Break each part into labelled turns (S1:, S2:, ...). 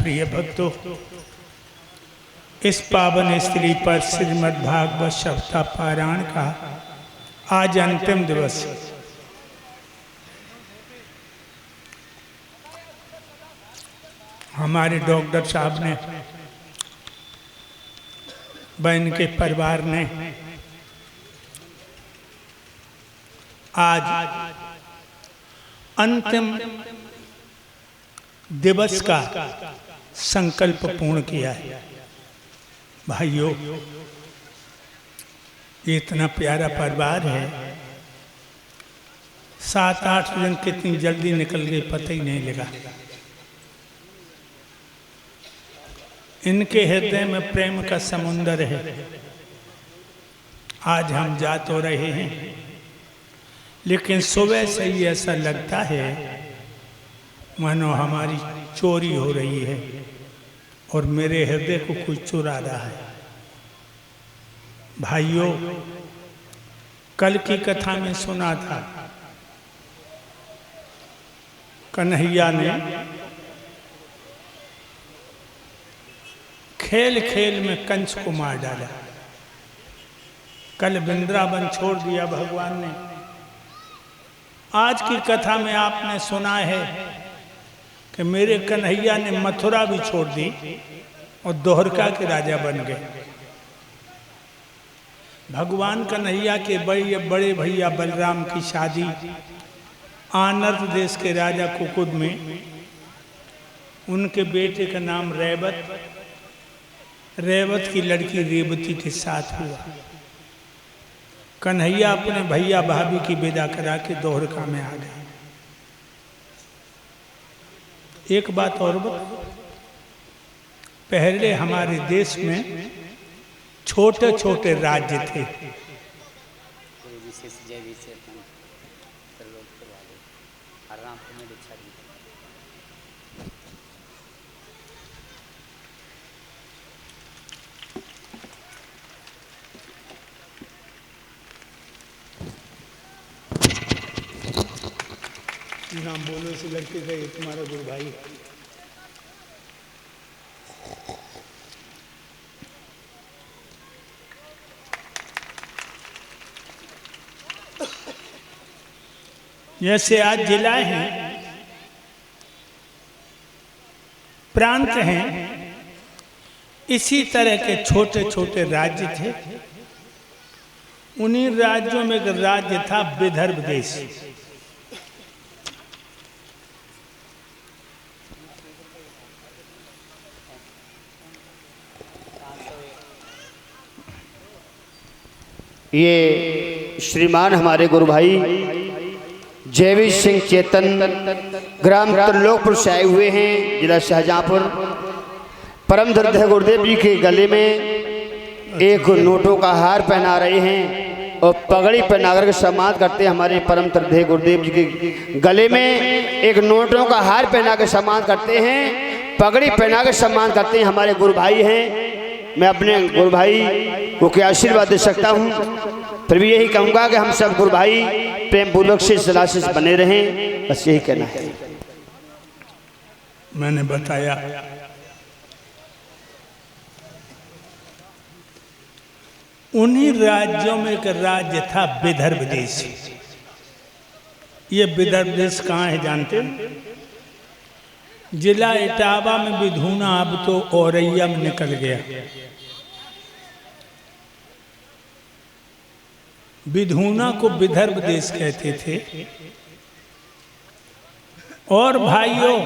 S1: प्रिय भक्तों, इस पावन स्त्री पर श्रीमद् भागवत सप्ताह पारायण का आज अंतिम दिवस। हमारे डॉक्टर साहब ने, बहन के परिवार ने आज अंतिम दिवस का संकल्प पूर्ण किया है। भाइयों, ये इतना प्यारा परिवार है, 7-8 दिन कितनी जल्दी निकल गए पता ही नहीं लगा। इनके हृदय में प्रेम का समुंदर है। आज हम जा तो रहे हैं, लेकिन सुबह से ही ऐसा लगता है मानो हमारी चोरी हो रही है और मेरे हृदय को कोई चुरा रहा है। भाइयों, कल की कथा में सुना था, कन्हैया ने खेल खेल में कंस को मार डाला। कल वृंदावन छोड़ दिया भगवान ने। आज की कथा में आपने सुना है कि मेरे कन्हैया ने मथुरा भी छोड़ दी और द्वारका के राजा बन गए। भगवान कन्हैया के बड़े भैया बलराम की शादी आनर्त देश के राजा कुकुद में उनके बेटे का नाम रेवत की लड़की रेवती के साथ हुआ। कन्हैया अपने भैया भाभी की विदा करा के द्वारका में आ गए। एक बात और पहले हमारे देश में छोटे छोटे राज्य थे। नाम बोलो से लड़के गए, तुम्हारा गुरु भाई। जैसे आज जिला हैं, प्रांत हैं, इसी तरह के छोटे छोटे राज्य थे। उन्हीं राज्यों में एक राज्य था विदर्भ देश।
S2: ये श्रीमान हमारे गुरु भाई जयवीर सिंह चेतन ग्राम त्रिलोकपुर से आए हुए हैं, जिला शाहजहांपुर। परम दर्द गुरुदेव जी के गले में एक नोटों का हार पहना रहे हैं और पगड़ी पहना कर सम्मान करते हैं। हमारे परम दर्द गुरुदेव जी के गले में एक नोटों का हार पहना के सम्मान करते हैं, पगड़ी पहना के सम्मान करते हैं। हमारे गुरु भाई हैं। मैं अपने गुरु भाई को क्या आशीर्वाद दे सकता हूँ, फिर भी यही कहूँगा कि हम सब गुरु भाई प्रेम पूर्वक से सदा से बने रहें, बस यही कहना है।
S1: मैंने बताया उन्हीं राज्यों में एक राज्य था विदर्भ देश। ये विदर्भ देश कहाँ है जानते हैं? जिला इटावा में विधूना, अब तो औरैया में निकल गया। विधूना को विदर्भ देश कहते थे। और भाइयों,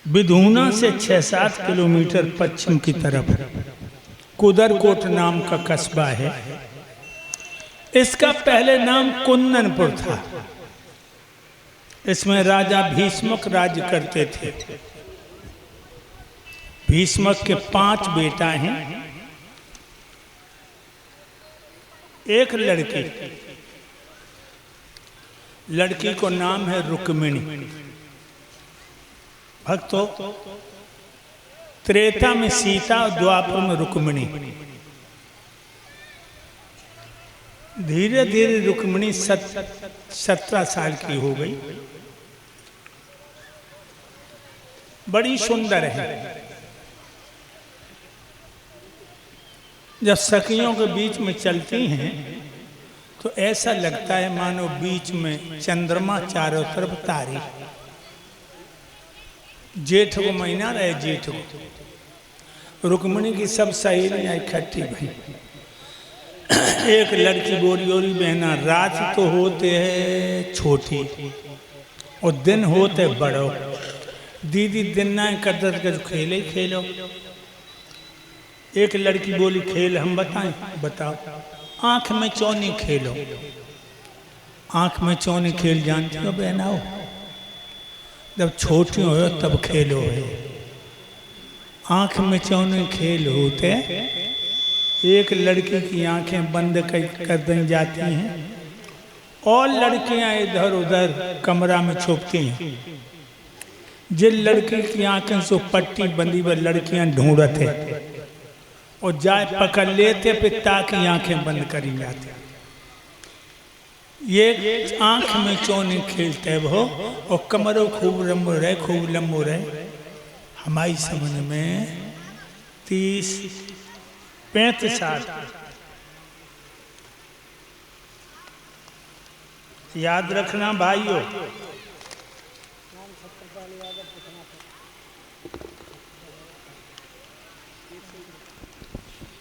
S1: विधूना से 6-7 किलोमीटर पश्चिम की तरफ कुदरकोट नाम का कस्बा है। इसका पहले नाम कुंदनपुर था। इसमें राजा भीष्मक राज्य करते थे। भीष्मक के 5 बेटा हैं, एक लड़की को नाम है रुक्मिणी। भक्तों, त्रेता में सीता, द्वापर में रुक्मिणी। धीरे धीरे रुक्मिणी 17 साल की हो गई। बड़ी सुंदर है। जब सखियों के बीच में चलती हैं तो ऐसा लगता है मानो बीच में चंद्रमा, चारों तरफ तारे। जेठ को महीना रहे, जेठ को रुक्मिणी की सब सहेलियां इकट्ठी भई। एक लड़की गोरी गोरी बहना, रात तो होते है छोटी और दिन होते बड़ो। दीदी दिन ना कदर कर खेले खेलो। एक लड़की बोली खेल हम बताएं, बताओ। आंख में चौनी खेलो। आंख में चौनी खेल जानती हो बहनाओ? जब छोटी हो तब खेलो है। आंख में चौनी खेल होते एक लड़की की आंखें बंद कर दी जाती हैं और लड़कियां इधर उधर कमरा में छुपती हैं। जिन लड़की की आंखें से पट्टी बंदी पर लड़कियां ढूंढते और जाए पकड़ लेते पिता की आंखें बंद करी जाती। ये आंख में चौनी खेलते वो और कमरों खूब लंबो रहे, खूब लंबो रहे। हमारी समझ में 30-35 साल याद रखना भाइयों।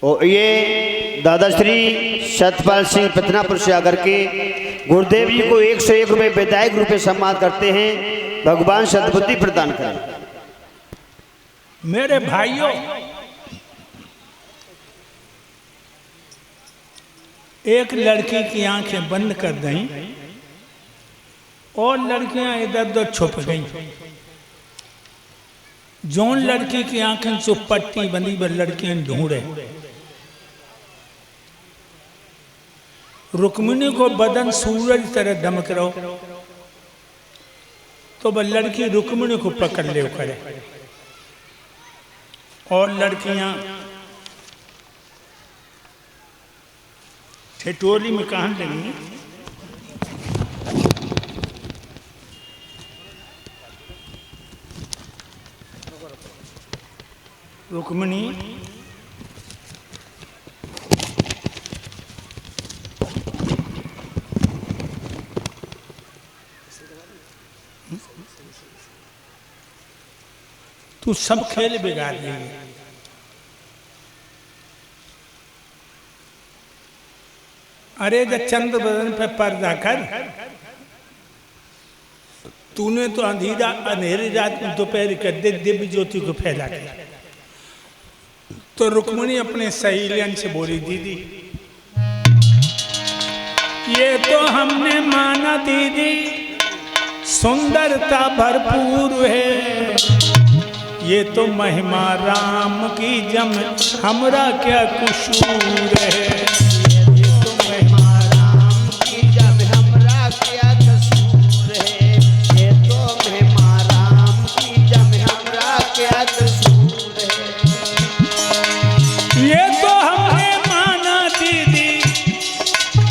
S2: और ये दादाश्री सतपाल सिंह पतनापुर से आकर के गुरुदेव जी को 101 रुपये विधायक रूप में सम्मान करते हैं। भगवान सद्बुद्धि प्रदान करें।
S1: मेरे भाइयों, एक लड़की की आंखें बंद कर दें और लड़कियां इधर उधर छुप गईं। जौन लड़की की आंखें से पट्टी बंदी पर लड़कियां ढूंढे। रुक्मिणी को बदन सूरज तरह दमक रहो तो वह लड़की रुक्मिणी को पकड़ ले करे और लड़कियां ठिठोली में कहाँ लगी। रुक्मिणी तू सब खेल बिगाड़ देगी। अरे जब चंद्र बदन पे पर्दा कर। तूने तो अंधेरी रात में दोपहर कर दे दिव्य ज्योति को फैला के। तो रुक्मिणी अपने सहेलियन से बोली, दीदी ये तो हमने माना दीदी सुंदरता भरपूर है। ये तो महिमा राम की जम हमरा क्या कसूर है।
S2: ये तो महिमा राम की जम हमरा क्या कसूर है। ये तो महिमा राम की जम हमरा क्या कसूर है।
S1: ये तो हमने माना दीदी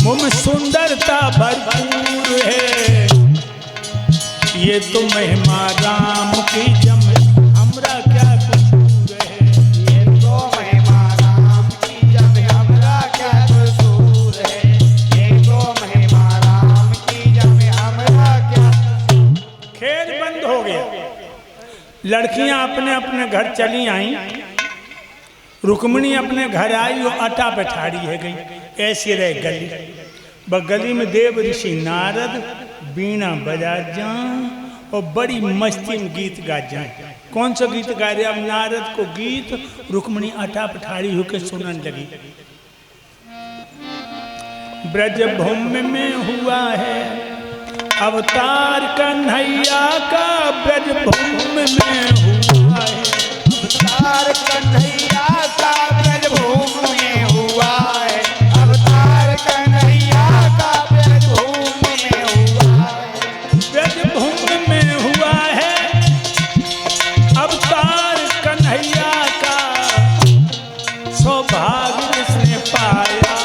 S1: मुझ सुंदरता भरपूर है। ये तो महिमा राम की जम हमरा क्या कसूर है।
S2: ये तो महिमा राम की जम हमरा क्या कसूर है। ये तो महिमा राम की जम हमरा क्या।
S1: खेल बंद हो गया। लड़कियां अपने अपने घर चली आई। रुक्मिणी अपने घर आई और अटा बैठाड़ी है गई। ऐसी रहे गली। गली में देव ऋषि नारद बीणा बजा जाए और बड़ी मस्ती में गीत गा जाए। कौन सा गीत गा रहे? अब नारद को गीत, रुक्मिणी अटा पठारी होकर सुनने लगी। ब्रज भूमि में हुआ है अवतार कन्हैया का। ब्रज भूमि में हुआ है
S2: अवतार कन्हैया का। ब्रज भूमि में हुआ है अवतार कन्हैया का। ब्रज भूमि में हुआ है।
S1: ब्रज भूमि में हुआ है अवतार कन्हैया का। सौभाग्य जिसने पाया,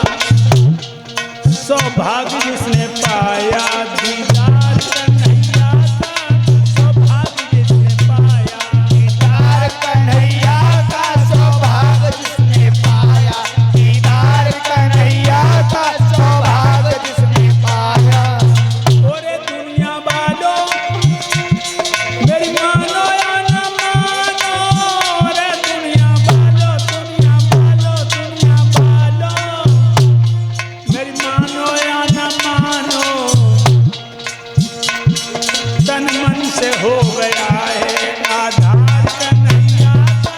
S1: गया है, आधार कन्हैया का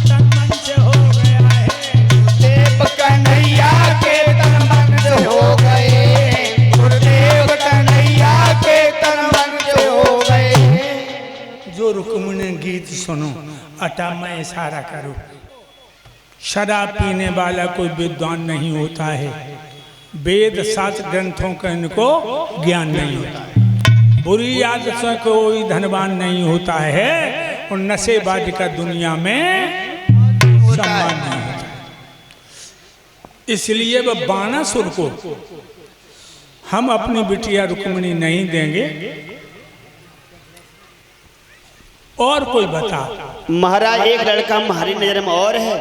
S1: तन मन से हो गया है।
S2: गुरुदेव कन्हैया के तन मन से हो गए, गुरुदेव कन्हैया के तन मन से हो गए।
S1: जो रुक्मिणी गीत सुनो, अटा मैं इशारा करूं। शराब पीने वाला कोई विद्वान नहीं होता है, वेद शास्त्र ग्रंथों का इनको ज्ञान नहीं होता है, बुरी आदत से कोई धनवान नहीं होता है, और नशेबाज का दुनिया में सम्मान नहीं होता है। इसलिए वह बाणासुर को हम अपनी बिटिया रुक्मिणी नहीं देंगे। और कोई बता।
S2: महाराज एक लड़का हमारी नजर में और है,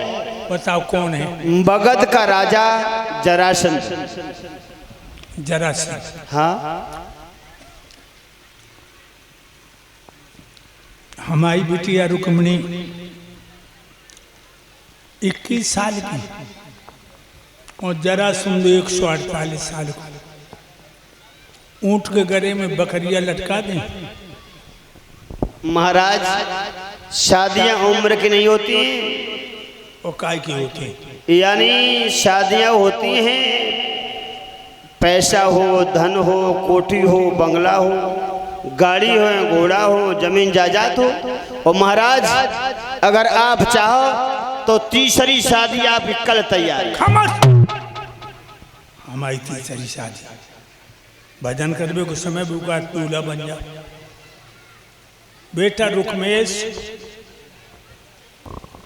S1: बताओ कौन है?
S2: मगध का राजा जरासंध।
S1: जरासंध।
S2: हाँ,
S1: हमारी बिटिया रुक्मिणी 21 साल की और जरासंध 148 साल का। ऊंट के गले में बकरियां लटका दें।
S2: महाराज शादियां उम्र की नहीं होती,
S1: और काय की होती है?
S2: यानी शादियां होती हैं, पैसा हो, धन हो, कोठी हो, बंगला हो, गाड़ी हो, घोड़ा हो, जमीन जायदाद हो। और महाराज अगर आप चाहो तो तीसरी शादी आपकी कल तैयार है।
S1: हमारी तीसरी शादी भजन करने को समय बुका दूल्हा बन जा। बेटा रुक्मेश,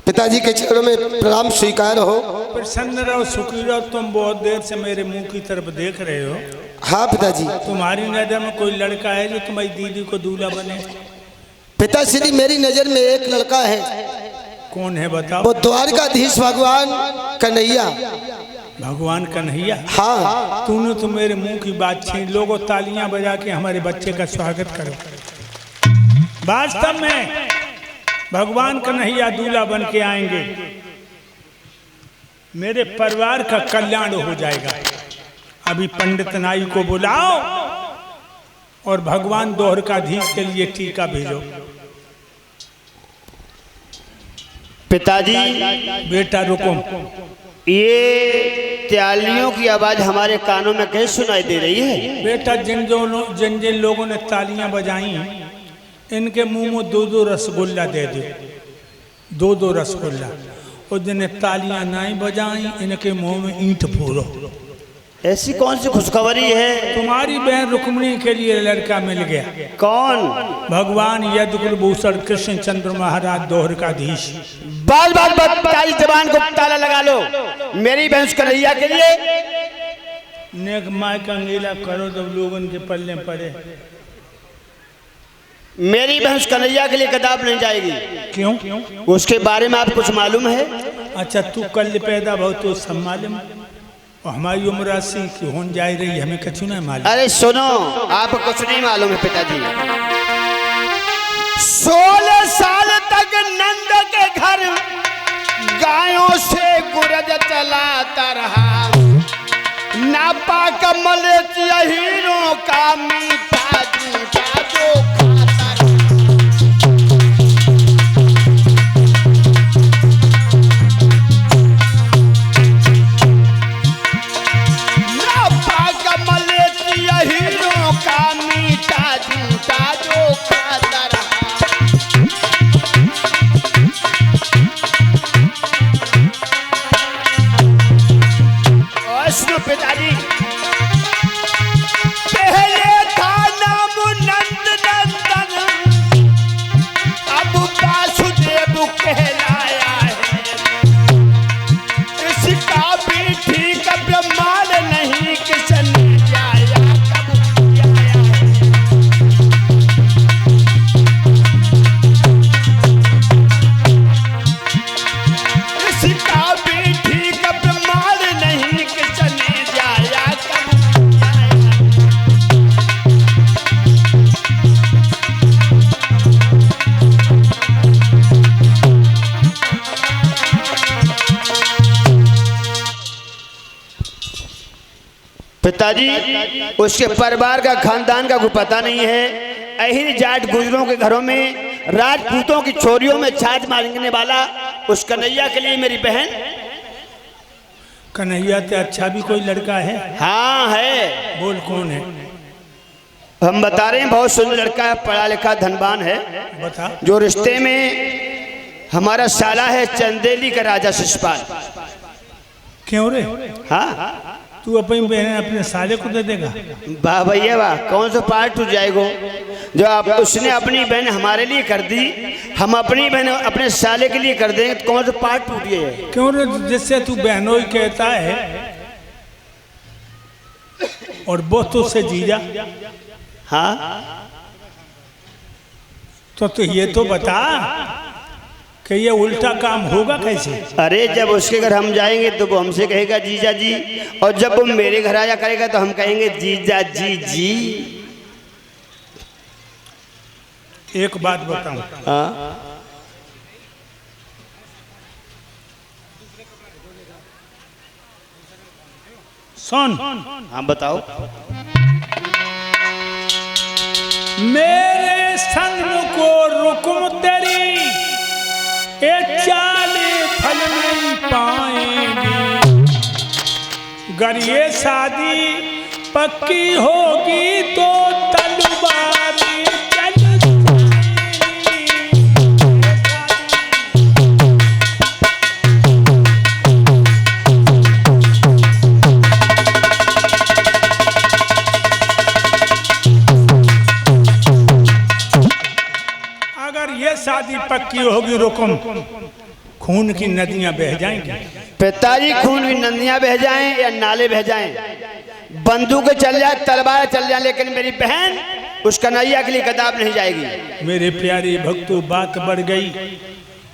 S3: पिताजी के चरणों में प्रणाम स्वीकार हो।
S1: प्रसन्न रहो, सुखी रहो। तुम बहुत देर से मेरे मुंह की तरफ देख रहे हो।
S3: हाँ पिताजी।
S1: तुम्हारी नजर में कोई लड़का है जो तुम्हारी दीदी को दूल्हा बने?
S3: पिताश्री मेरी नजर में एक लड़का है।
S1: कौन है बताओ?
S3: वो द्वारकाधीश भगवान कन्हैया।
S1: भगवान कन्हैया?
S3: हाँ।
S1: तूने तो मेरे मुंह की बात छीन। लोगों तालियां बजा के हमारे बच्चे का स्वागत करो। वास्तव में भगवान कन्हैया दूल्हा बन के आएंगे, मेरे परिवार का कल्याण हो जाएगा। अभी पंडित नाई को बुलाओ और भगवान द्वारकाधीश के लिए टीका भेजो।
S2: पिताजी।
S1: बेटा रुको।
S2: ये तालियों की आवाज हमारे कानों में कैसे सुनाई दे रही है?
S1: बेटा जिन जिन लोगों ने तालियां बजाई, इनके मुंह में 2-2 रसगुल्ला दे दो। 2-2 रसगुल्ला। और जिन्हें तालियां नहीं बजाई, इनके मुंह में ईंट फोड़ो।
S2: ऐसी कौन सी खुशखबरी है?
S1: तुम्हारी बहन रुक्मिणी के लिए लड़का मिल गया।
S2: कौन?
S1: भगवान यदुकुलभूषण कृष्ण चंद्र महाराज द्वारकाधीश।
S2: बाल बाल ताली जबान को ताला लगा लो। मेरी बहन कन्हैया के लिए
S1: नेक माय का अंगीला करो, जब लोगों के पल्ले पड़े।
S2: मेरी बहन कन्हैया के लिए कदाप नहीं जाएगी।
S1: क्यों?
S2: उसके बारे में आप कुछ मालूम है?
S1: अच्छा, तू कल पैदा भाव तो सब मालूम, और हमारी उम्र 80 की होने जा रही, हमें कछु नहीं मालूम।
S2: अरे सुनो, आपको कुछ नहीं मालूम है पिताजी। 16 साल तक नंद के घर गायों से गुरज चलाता रहा, नापा कमल हीरों का मीठा जूठा जो खाता रहा। नापा कमल हीरों का मीठा जूठा जो खाता रहा। सुनो पिताजी, पहले था नाम नंद नंदन, अब वासुदेव कहलाया है। इसका भी ठीक ब्रह्मांड नहीं किसने जाया कब किया है। इसका भी ठीक ब्रह्मांड नहीं किसने जाया कब किया है। पिताजी, उसके परिवार का खानदान का कोई पता नहीं है। अहिर जाट गुजरों के घरों में राजपूतों की छोरियों में छाछ मांगने वाला उस कन्हैया के लिए मेरी बहन।
S1: कन्हैया से अच्छा भी कोई लड़का है?
S2: हाँ है।
S1: बोल कौन है?
S2: हम बता रहे हैं, बहुत सुंदर लड़का है, पढ़ा लिखा धनवान है।
S1: बता।
S2: जो रिश्ते में हमारा साला है चंदेली का राजा शिषपाल।
S1: क्यों रे?
S2: हाँ
S1: तू अपनी बहन अपने साले को दे देगा?
S2: वाह भैया वाह, कौन सा पार्ट टूट जाएगा जो आप उसने अपनी बहन हमारे लिए कर दी, हम अपनी बहन अपने साले के लिए कर देंगे तो कौन सा पार्ट टूट गया?
S1: क्यों रे? जिससे तू बहनों ही कहता है और वो तुझसे जीजा।
S2: हाँ
S1: तो ये तो बता कि ये उल्टा काम होगा कैसे?
S2: अरे जब उसके घर हम जाएंगे तो वो हमसे कहेगा जीजा जी, और जब वो मेरे घर आया करेगा तो हम कहेंगे जीजा जी जी।
S1: एक बात बताऊं?
S2: हाँ
S1: सुन।
S2: हाँ बताओ।
S1: मेरे संग को रुकुम तेरी ये चाले फल नहीं पाएंगी, गर ये शादी पक्की होगी तो तलवारी चल शादी पक्की होगी रुकुम, खून की नदियां बह जाएंगी।
S2: पिताजी खून की नदियां बह जाएं या नाले बह जाएं, बंदूक चल जाए तलवार चल जाए, लेकिन मेरी बहन उस कन्हैया के लिए कदाप नहीं जाएगी।
S1: मेरे प्यारे भक्तों, बात बढ़ गई।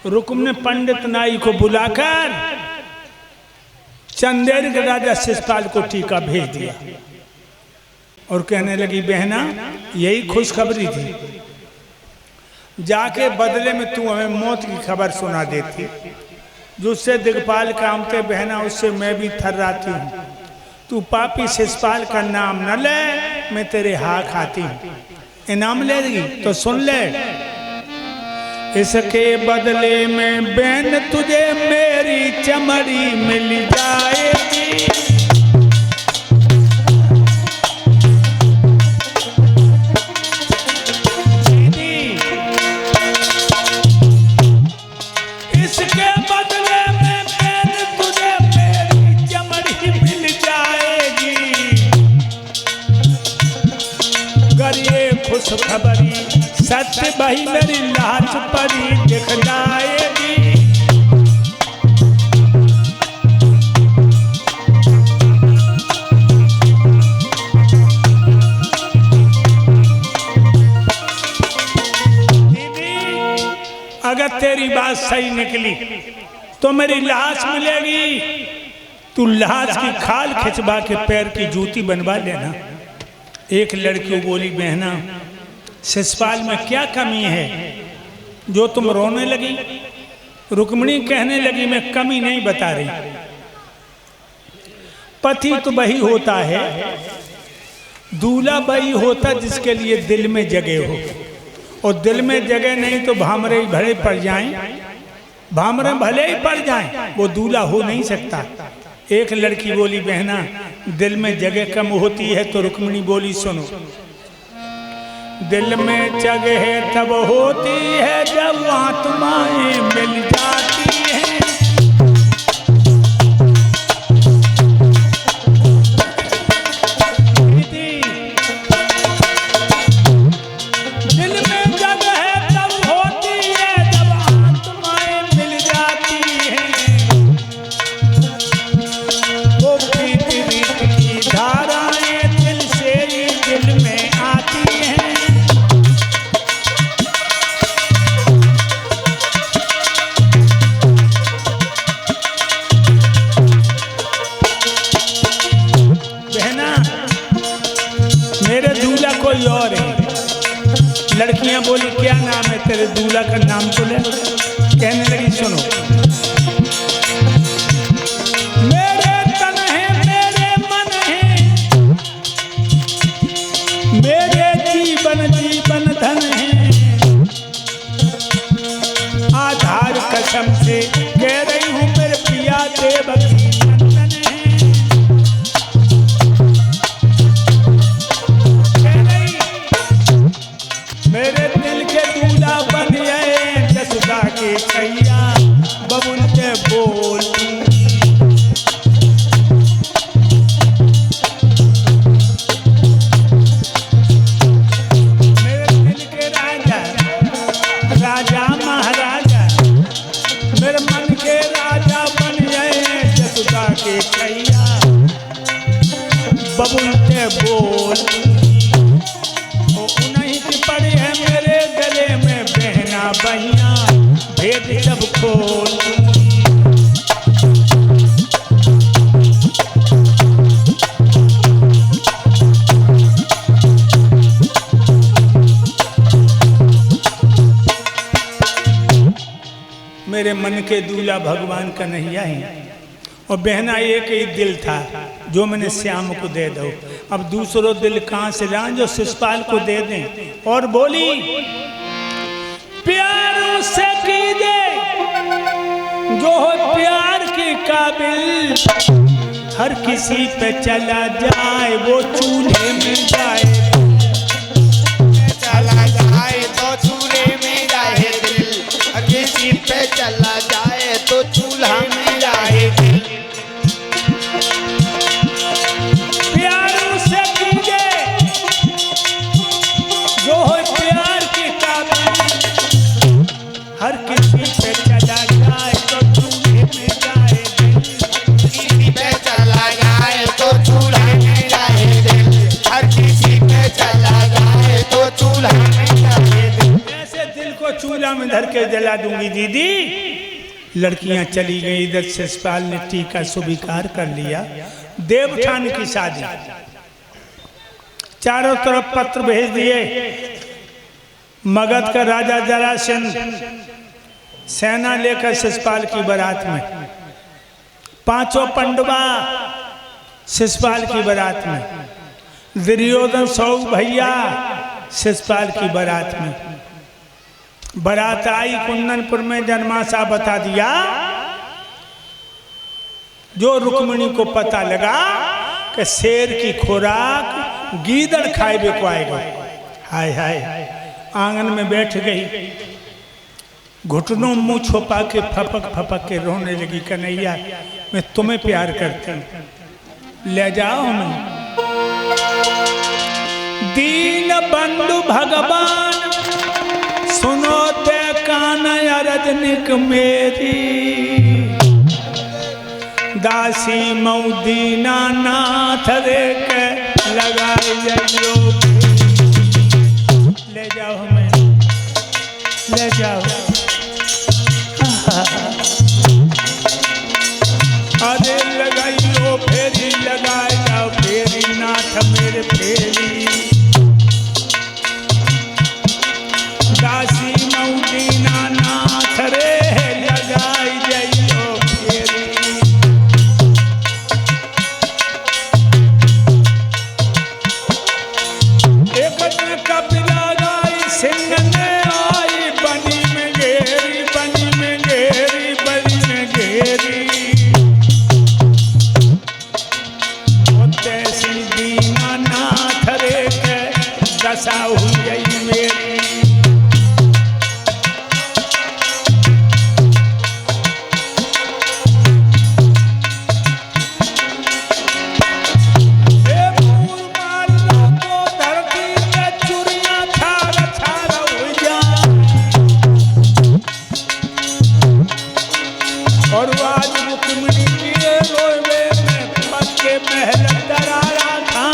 S1: रुकुम ने पंडित नाई को बुलाकर चंदेल के राजा शिषपाल को टीका भेज दिया और कहने लगी, बहना यही खुशखबरी थी, जाके बदले में तू हमें मौत की खबर सुना देती। जिससे दिगपाल कामते बहना उससे मैं भी थर्राती हूँ। तू पापी शिषपाल का नाम न ले, मैं तेरे हाथ खाती हूँ। इनाम लेगी तो सुन ले, इसके बदले में बहन तुझे मेरी चमड़ी मिल जाएगी। खबरी सत्य भाई मेरी लाज परी दिखलाएगी। दीदी अगर तेरी बात सही निकली तो मेरी लाश मिलेगी। तू लाश की खाल खिंचवा के पैर की जूती बनवा लेना। एक लड़की बोली, बहना शिषपाल में क्या कमी है जो तुम रोने लगी? रुक्मिणी कहने लगी, मैं कमी नहीं बता रही, पति तो वही होता है, दूल्हा वही होता जिसके लिए दिल में जगह हो, और दिल में जगह नहीं तो भामरे भले पड़ जाएं, भामरे भले ही पड़ जाएं, वो दूल्हा हो नहीं सकता। एक लड़की बोली, बहना दिल में जगह कम होती है, तो रुक्मिणी बोली, सुनो, दिल में जगह तब होती है जब आत्माएं मिल जाती हैं। दिल में जगह तब होती है जब आत्माएं मिल जाती हैं। वो प्रीति रीत की धाराएं दिल से ही दिल में आती हैं। कोई और है। लड़कियां बोली, क्या नाम है तेरे दूल्हा का? नाम तो ले। कहने लगी, सुनो, मेरे तन है मेरे मन है, मेरे जीवन जीवन मेरे दिल के दूल्हा बन गए जसुदा के छैया बबुल के बोल मेरे दिल के राजा राजा महाराजा मेरे मन के राजा बन गए जसुदा के छैया बबुल के बोल उन्हीं की पड़ी है मेरे गले में बहना बहिया भेद जब खोल मेरे मन के दूल्हा भगवान कन्हैया है और बहना एक ही दिल था जो मैंने श्याम को दे दो। अब दूसरों दिल कहाँ से लाएं जो शिषपाल को दे दें। और बोली प्यार से की दे जो हो प्यार के काबिल हर किसी पे चला जाए वो चूल्हे में जाए
S2: चला जाए तो चूल्हे में जाए दिल किसी पे चला जाए तो चूल्हा में जाए दिल
S1: प्यार से कीजे जो हो प्यार के काबिल हर किसी पे चला जाए तो चूल्हे में जाए
S2: किसी पे चला जाए तो चूल्हा में जाए दिल हर किसी पे चला जाए तो चूल्हा में जाए दिल
S1: ऐसे दिल को चूल्हा में धर के जला दूंगी दीदी। लड़कियां चली गई इधर शिषपाल ने टीका स्वीकार कर लिया। देवठान की शादी चारों तरफ पत्र भेज दिए। मगध का राजा जरासंध सेना लेकर शिषपाल की बारात में पांचों पंडवा शिषपाल की बारात में दुर्योधन सौ भैया शिषपाल की बारात में बारात आई कुंदनपुर में जन्माशा बता दिया। जो रुक्मिणी को पता लगा कि शेर की खुराक गीदड़ खाए को आएगा हाय हाय आंगन में बैठ गई घुटनों मुंह छुपा के फपक के रोने लगी कन्हैया मैं तुम्हें प्यार करती हूं ले जाओ मैं दीन बंधु भगवान सुनो ते कान अरजनिक मेरी दासी मऊदीना नाथ रे के लगाई जाइयो ले जाओ हमें ले जाओ अरे लगाइयो फेरी लगाए जाओ फेरी नाथ मेरे फेरी दासी मऊदीना नाथ रे लगाई जाइयो फेरी एक दिन कपिला गाई सिंह ने आई बनी में घेरी बनी में घेरी बनी में घेरी तैसी दीना नाथ रे के दशा हुई मेरी और आज रुक्मिणी के रोए में पक्के महल दरारा था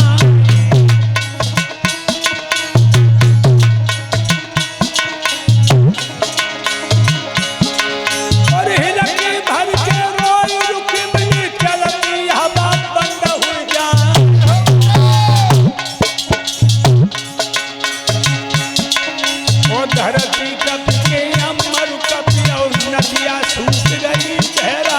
S1: और हिलकी भर के रोए रुक्मिणी चलती हवा बंद हो जा और धरती कप के अमर कप और नदियां सूख गई चेहरा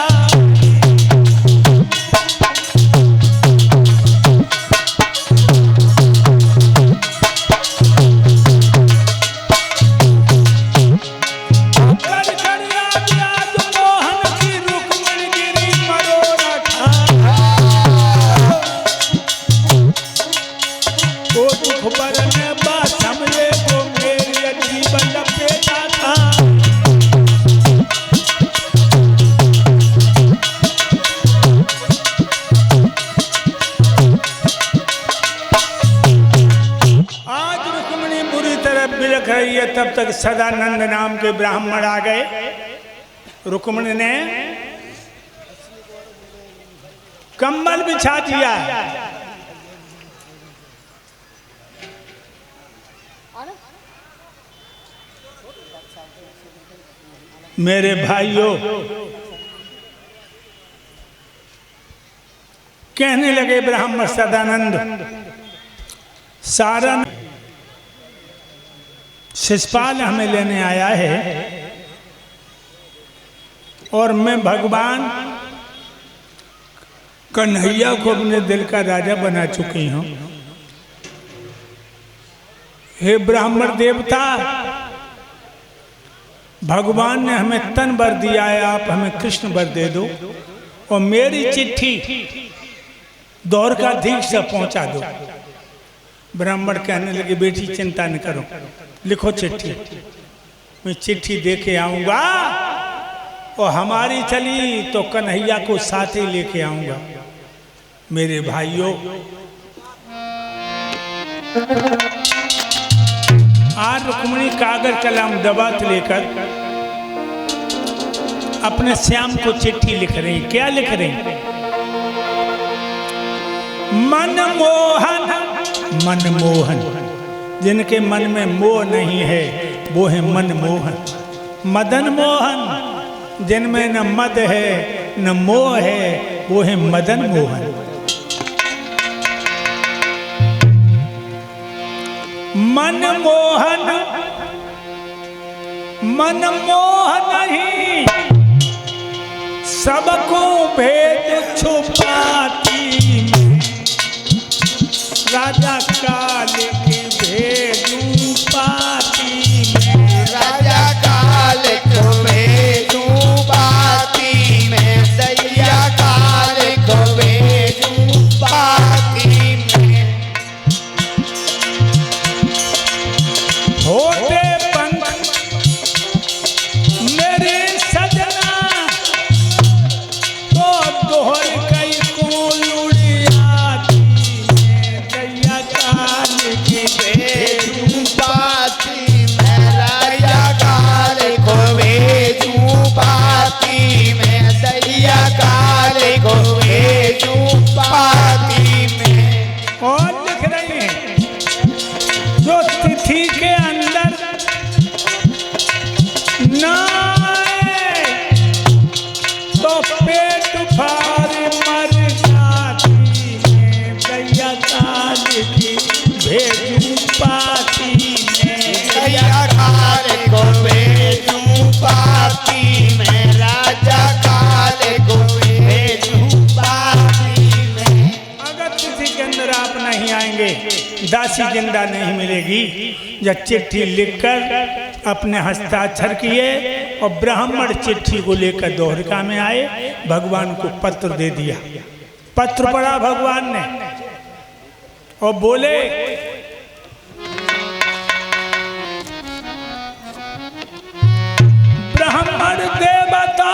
S1: मोहन की रुक्मिणी गिरी मरोड़ा खा वो दुख बरने बात समझे को मेरी बिलख रही है तब तक सदानंद नाम के ब्राह्मण आ गए। रुक्मिणी ने कंबल बिछा दिया। मेरे भाइयों, कहने लगे ब्राह्मण सदानंद, सारन शिषपाल हमें लेने आया है और मैं भगवान कन्हैया को अपने दिल का राजा बना चुकी हूं। हे ब्राह्मण देवता, भगवान ने हमें तन वर दिया है, आप हमें कृष्ण वर दे दो और मेरी चिट्ठी द्वारकाधीश से पहुंचा दो। ब्राह्मण कहने लगे, बेटी चिंता न करो, लिखो चिट्ठी, मैं चिट्ठी दे के आऊंगा और हमारी चली तो कन्हैया को साथ ही लेके आऊंगा। मेरे भाइयों, आज रुक्मिणी कागज कलम दबात लेकर अपने श्याम को चिट्ठी लिख रही। क्या लिख रही? मनमोहन, मनमोहन, जिनके मन में मोह नहीं है वो है मनमोहन। मदन मोहन, जिनमें न मद है न मोह है वो है मदन मोहन। मनमोहन, मनमोहन ही सबको भेद छुपाती, राजा काल की भेदू पाती में,
S2: राजा काल को भेदू पाती में, दैया काल को भेदू पाती में।
S1: होते पंख मेरे सजना तो दोहर कई को उड़ियाती में, दैया काल की
S2: भेदू पाती में, राजा काल को भेदू पाती में, दैया काल को भेदू पाती में।
S1: और लिख रही है, जो तिथि के अंदर ना आए तो पेट फाड़ मर जाती है, दैया काल की भेजू पाती में,
S2: दैया काल को भेदू पाती में, राजा काल को भेदू पाती में।
S1: अगर तिथि के अंदर आप नहीं आएंगे, दासी जिंदा नहीं मिलेगी। जब चिट्ठी लिखकर अपने हस्ताक्षर किए और ब्राह्मण चिट्ठी को लेकर द्वारका में आए, भगवान को पत्र दे दिया। पत्र पढ़ा भगवान ने और बोले, ब्राह्मण देवता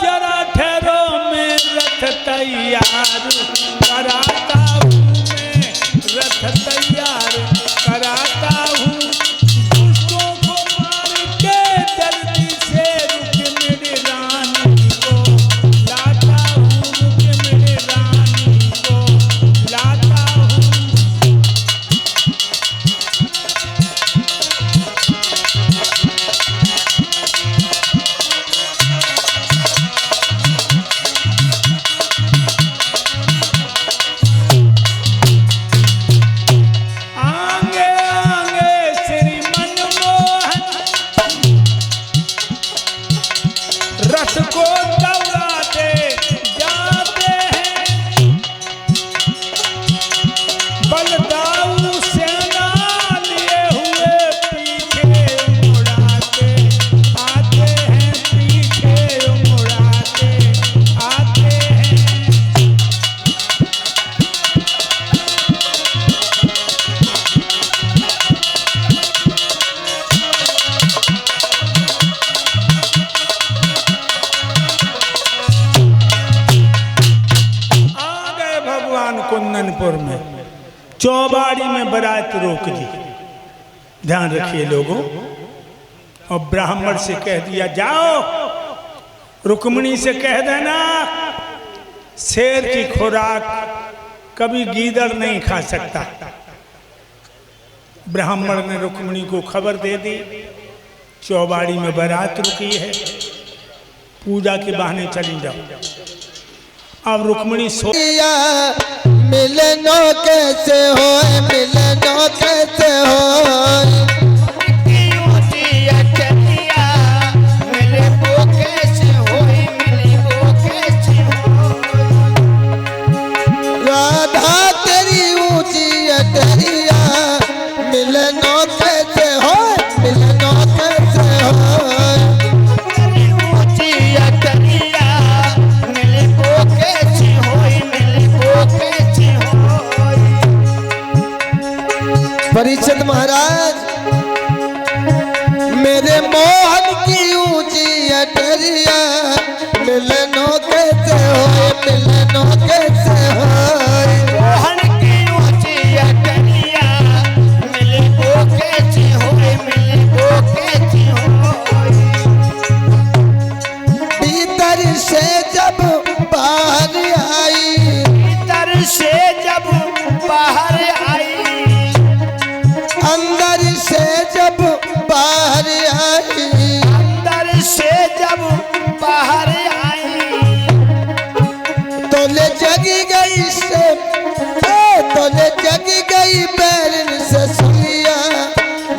S1: जरा ठहरो, मैं रथ तैयार कराता हूँ, मैं रथ तैयार कराता हूँ। दुष्टों को मार के जल्दी से रुक्मिणी रानी को लाता हूँ, रुक्मिणी रानी को लाता हूँ। आगे आगे श्री मनमोहन रथ को दौड़ाते जाते हैं, बलदाऊ सेना लिए हुए पीछे उड़ाते आते हैं, पीछे उड़ाते आते हैं। आ गए भगवान कुंदनपुर में, चौबाड़ी में बारात रोक दी। ध्यान रखिए लोगों। और ब्राह्मण से कह दिया जाओ, रुक्मिणी से कह देना शेर की खुराक कभी गीदड़ नहीं खा सकता। ब्राह्मण ने रुक्मिणी को खबर दे दी, चौबाड़ी में बारात रुकी है, पूजा के बहाने चली जाओ। अब रुक्मिणी
S3: मिलनो कैसे हो, मिलनो कैसे हो, राधा तेरी ऊंची अटरिया, मिलनो कैसे हो, मिलनो कैसे हो, परीक्षित महाराज मेरे मोहन की ऊंची अटरिया, मिलनो कैसे हो, मिलनो कैसे हो,
S4: मोहन की ऊंची अटरिया, मिलबो कैसे होए, मिलबो कैसे होए।
S3: भीतर से जब बाहर आई,
S4: भीतर से जब बाहर आई,
S3: अंदर से जब बाहर आई,
S4: अंदर से जब बाहर आई,
S3: तोले जगी गई से, तोले जगी गई बैरन से सुनिया,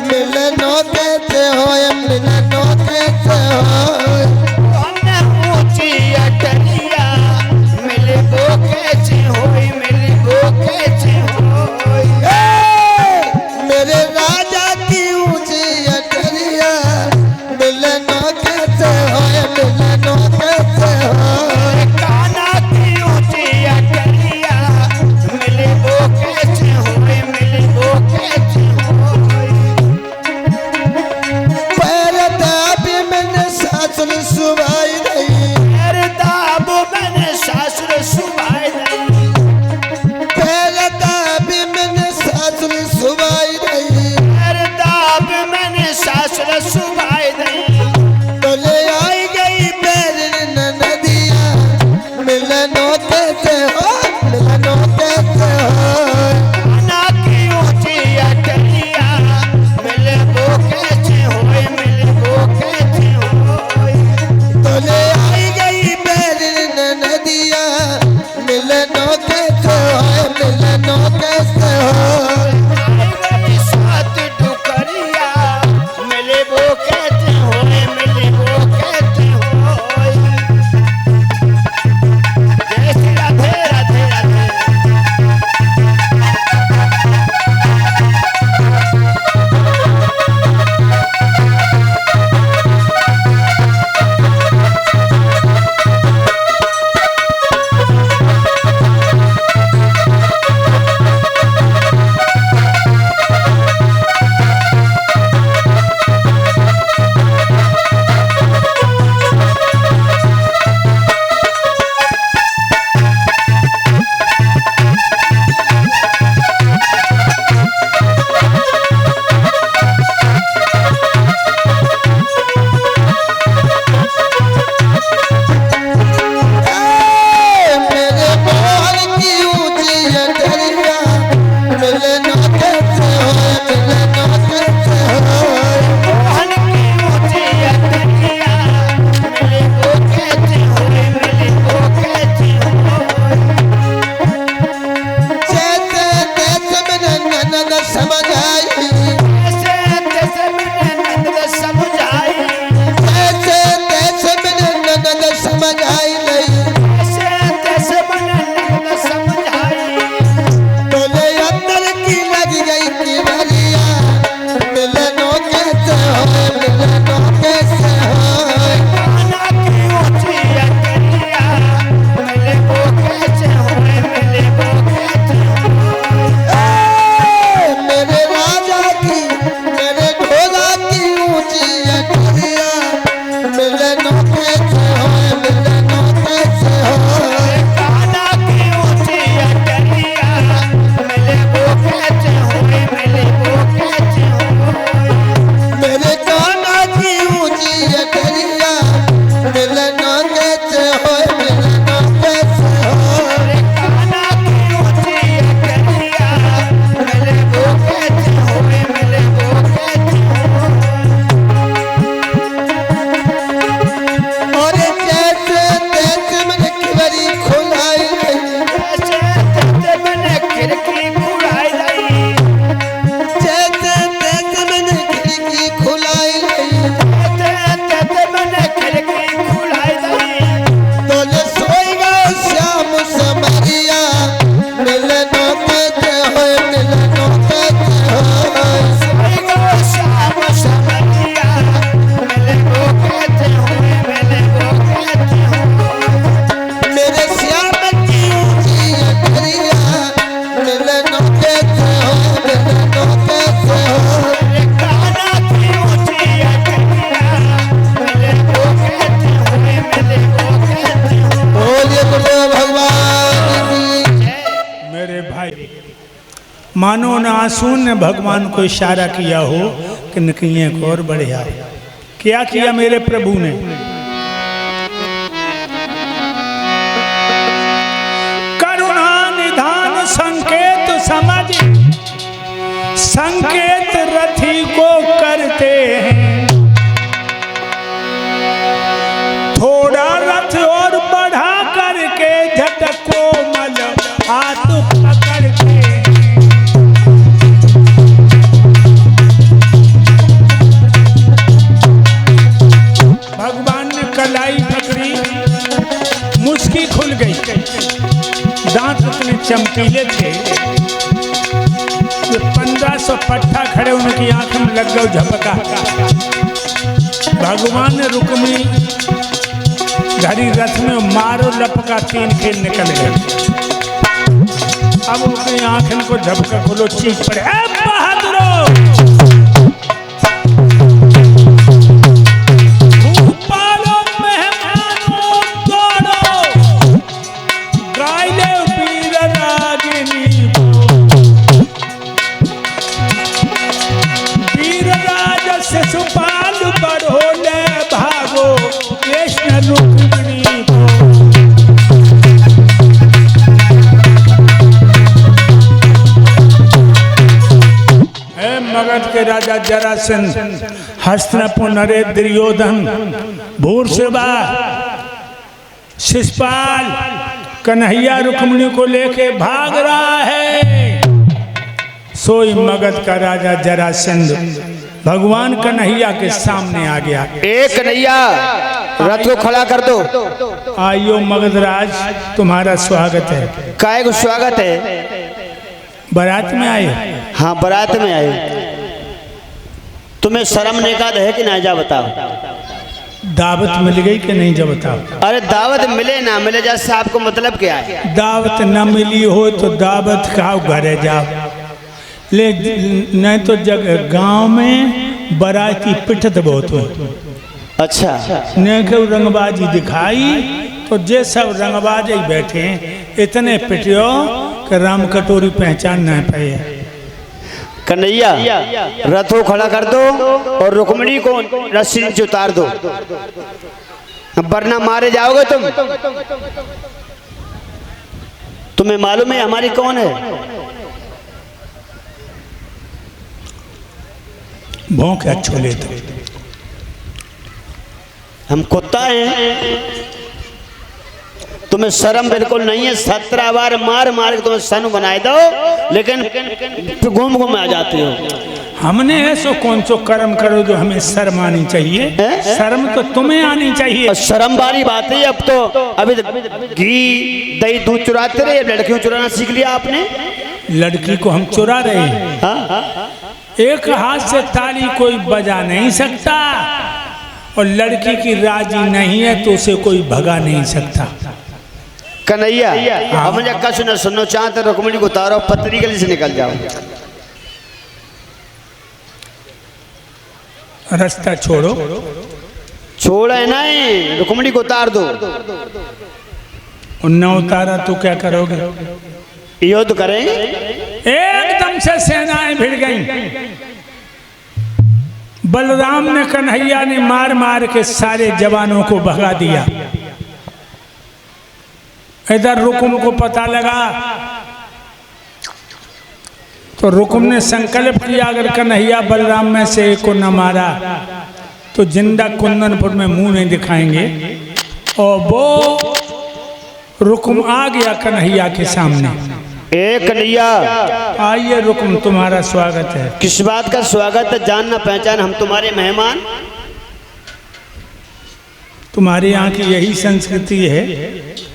S3: मिलनो कैसे हो, मिलनो कैसे हो,
S4: मोहन ऊंची अटरिया, मिलबो कैसे होए, मिलबो कैसे होए।
S3: मेरे राजा की ऊंची अटरिया, मिलनो कैसे हो, मिलनो कैसे हो,
S4: कान्हा की ऊंची अटरिया, मिलबो कैसे होए, मिलबो कैसे होए।
S3: पैर दाबी मैंने सासुर सुबाई नहीं,
S4: पैर दाबो मैंने सासुर सुबाई नहीं,
S3: पैर दाबी मैंने सासुर सुबाई नहीं,
S4: पैर दाब मैंने सासुर सुबाई नहीं।
S3: तोले आई गई बैरन नदिया, मिलनो कैसे हो, मिलनो कैसे हो,
S4: कान्हा की ऊंची अटरिया, मिलबो कैसे होए, मिलबो कैसे होए।
S3: तोले आई गई बैरन नदिया, मिलनो कैसे हो, मिलनो कैसे हो,
S4: आई गई सात डुकरिया, मिलबो
S1: मानो न आंसू ने भगवान को इशारा किया हो कि नकिए को और बढ़िया। क्या किया मेरे प्रभु ने? करुणा निधान संकेत समझ संकेत रथी को करते हैं, थोड़ा रथ और बढ़ा करके झटको मल हाथ पकड़ते हैं। भगवान ने कलाई पकड़ी, मुस्की खुल गई, दांत इतने चमकीले थे कि 1500 पट्टा खड़े उनकी आंख में लग गया झपका। भगवान ने रुक्मी घड़ी रथ में मारो लपका, 3 खेल निकल गए। अब उनकी आंखों को झपका खोलो, चीख पड़े, ए बहादुरो मगध के राजा जरासंध, हस्तिनापुर नरेश, दुर्योधन, भूर्श्वा, शिशुपाल, कन्हैया रुक्मिणी को लेके भाग रहा है। सोई मगध का राजा जरासंध भगवान कन्हैया के सामने आ गया।
S2: एक कन्हैया रथ को खड़ा कर दो।
S1: आइयो मगधराज, तुम्हारा स्वागत है।
S2: काय को स्वागत है?
S1: बारात में आए?
S2: हाँ, बारात में आए। तुम्हें शर्म निकाल है कि नहीं, जा बताओ।
S1: दावत मिल गई कि नहीं, जा बताओ।
S2: अरे दावत मिले ना मिले जैसे आपको मतलब क्या है?
S1: दावत न मिली हो तो दावत खाओ, घरे जाओ। ले नहीं तो जगह गांव में बाराती पिटत बहुत हो।
S2: अच्छा,
S1: ने के रंगबाजी दिखाई तो जे सब रंगबाज ही बैठे इतने पिटियो कि राम कटोरी पहचान न पाए।
S2: कन्हैया रथ को खड़ा कर दो और रुक्मिणी को रस्सी नीचे उतार दो, वरना मारे जाओगे तुम। तुम्हें मालूम है हमारी कौन है?
S1: भौंक अच्छो लेते, हम
S2: कुत्ता है। तुम्हें शर्म बिल्कुल नहीं है। 17 बार मार मार के तुम्हें सन बनाए दो, लेकिन घूम घूम आ जाते हो।
S1: हमने ऐसो कौन सो कर्म करो जो हमें शर्म आनी चाहिए? शर्म तो तुम्हें आनी चाहिए।
S2: शर्म वाली बात है। अब तो अभी घी दही दूध चुराते रहे, लड़कियों चुराना सीख लिया आपने।
S1: लड़की को हम चुरा रहे हैं।
S2: हाँ?
S1: एक हाथ से ताली कोई बजा नहीं सकता, और लड़की की राजी नहीं है तो उसे कोई भगा नहीं सकता।
S2: कन्हैया, अब मुझे कछ न सुनो, चाहते रुक्मिणी को उतारो, पत्री गली से निकल जाओ।
S1: रास्ता छोड़ो।
S2: छोड़े नहीं, रुक्मिणी को उतार दो।
S1: न उतारा तो क्या करोगे?
S2: युद्ध करेंगे।
S1: एकदम से सेनाएं भिड़ गईं। बलराम ने, कन्हैया ने मार मार के सारे जवानों को भगा दिया। इधर रुकुम को पता लगा तो रुकुम ने संकल्प किया, अगर कन्हैया बलराम में से एक को न मारा तो जिंदा कुंदनपुर में मुंह नहीं दिखाएंगे। और वो रुकुम आ गया कन्हैया के सामने।
S2: कन्हैया,
S1: आइए रुकुम, तुम्हारा स्वागत है।
S2: किस बात का स्वागत है? जानना पहचान, हम तुम्हारे मेहमान।
S1: तुम्हारे यहाँ की यही संस्कृति है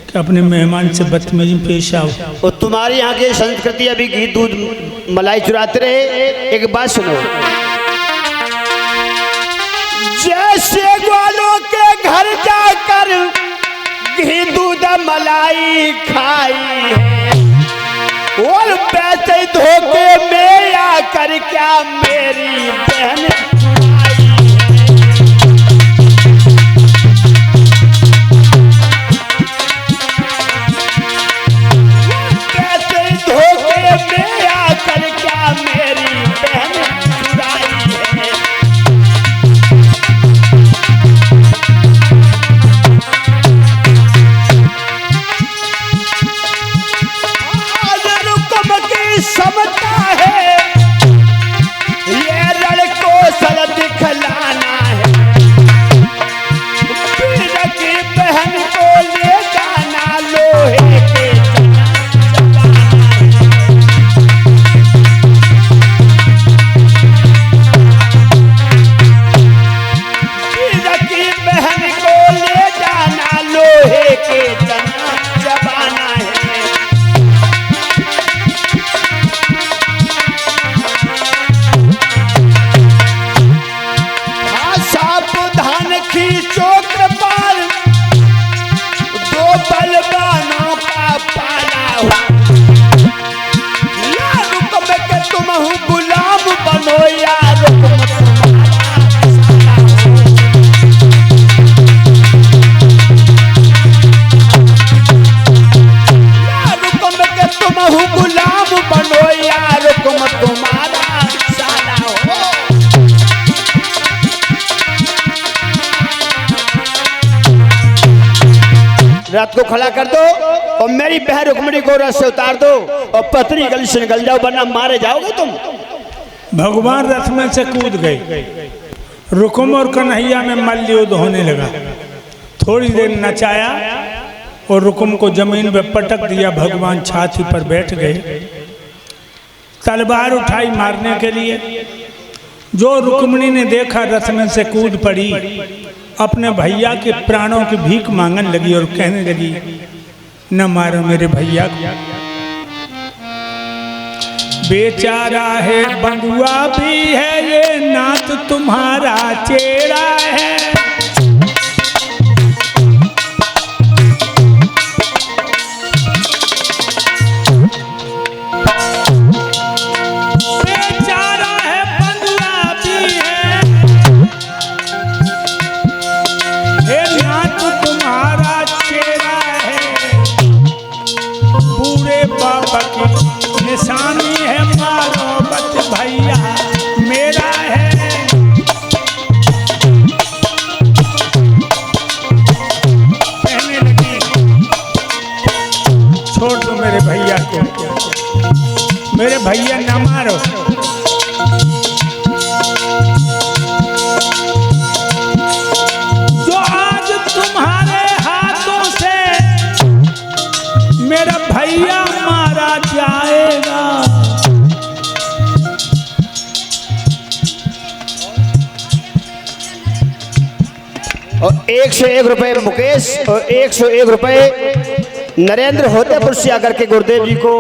S1: कि अपने मेहमान से बदतमीजी पेश आओ।
S2: और तुम्हारे यहाँ की संस्कृति अभी घी दूध मलाई चुराते रहे। एक बात सुनो, जैसे ग्वालों के घर जाकर घी दूध मलाई खाई है, और पैसे धोखे में आकर क्या मेरी बहन पैसे धोखे में आकर क्या रथ को खड़ा कर दो और मेरी बहन रुक्मिणी को रथ से उतार दो और पतरी गली से निकल जाओ, वरना मारे जाओगे तुम।
S1: भगवान रथ में से कूद गए। रुकुम और कन्हैया में मल्ल युद्ध होने लगा। थोड़ी देर नचाया और रुकुम को जमीन पे पटक दिया। भगवान छाती पर बैठ गए, तलवार उठाई मारने के लिए। जो रुक्मिणी ने देखा रथ में से कूद पड़ी, अपने भैया के प्राणों की भीख मांगने लगी और कहने लगी, न मारो मेरे भैया को, बेचारा है, बंधुआ भी है, ये नाथ तुम्हारा चेहरा है। बेचारा है, बंधुआ भी है, ये नाथ तुम्हारा चेहरा है। बूढ़े बाबा की निशानी है, मारो बत भैया मेरा है। कहने लगी, छोड़ दो मेरे भैया को, मेरे भैया न मारो। जो आज तुम्हारे हाथों से मेरा भैया मारा जाएगा,
S2: और 101 रुपए मुकेश और 101 रुपए नरेंद्र होतेपुर से आकर के गुरुदेव जी को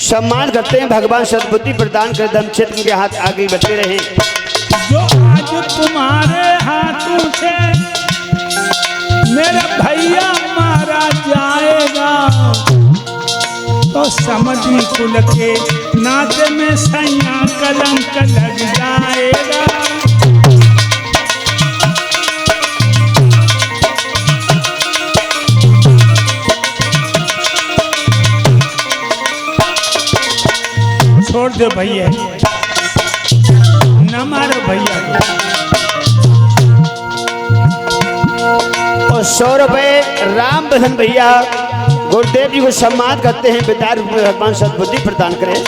S2: सम्मान करते हैं। भगवान सद्बुद्धि प्रदान कर धर्म क्षेत्र के हाथ आगे बढ़ते रहे।
S1: जो आज तुम्हारे हाथों से मेरा भैया मारा जाएगा, तो समझी कुल के नाते में सैया कलंक लग जाएगा। छोड़ दो भैया, न मारो भैया को।
S2: और 100 रुपए राम बहन भैया गुरुदेव जी को सम्मान करते हैं। विदाई रूप में भगवान सद्बुद्धि प्रदान करें।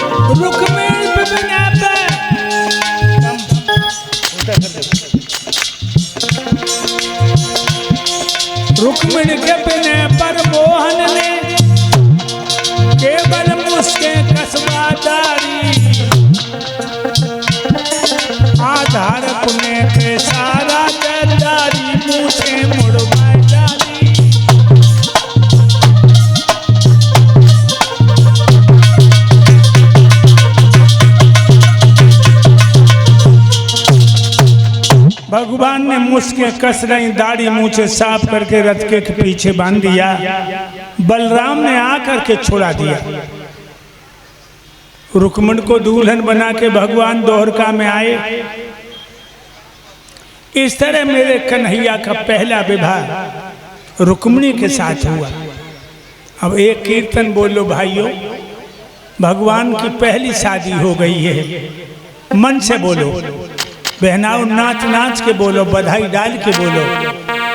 S1: रुक्मिणी के बिने पर मोहन ने केवल मुझके कसबादारी, आधार पुण्य के सारा गद्दारी मुझे मुड़वा डाली। भगवान ने मुझके कस रही दाढ़ी मुझे साफ करके रथ के पीछे बांध दिया। बलराम ने आकर के छुड़ा दिया। रुक्मिणी को दुल्हन बना के भगवान द्वारका में आए। इस तरह मेरे कन्हैया का पहला विवाह रुक्मिणी के साथ हुआ। अब एक कीर्तन बोलो भाइयों, भगवान की पहली शादी हो गई है। मन से बोलो, बहनाओं नाच नाच के बोलो, बधाई डाल के बोलो।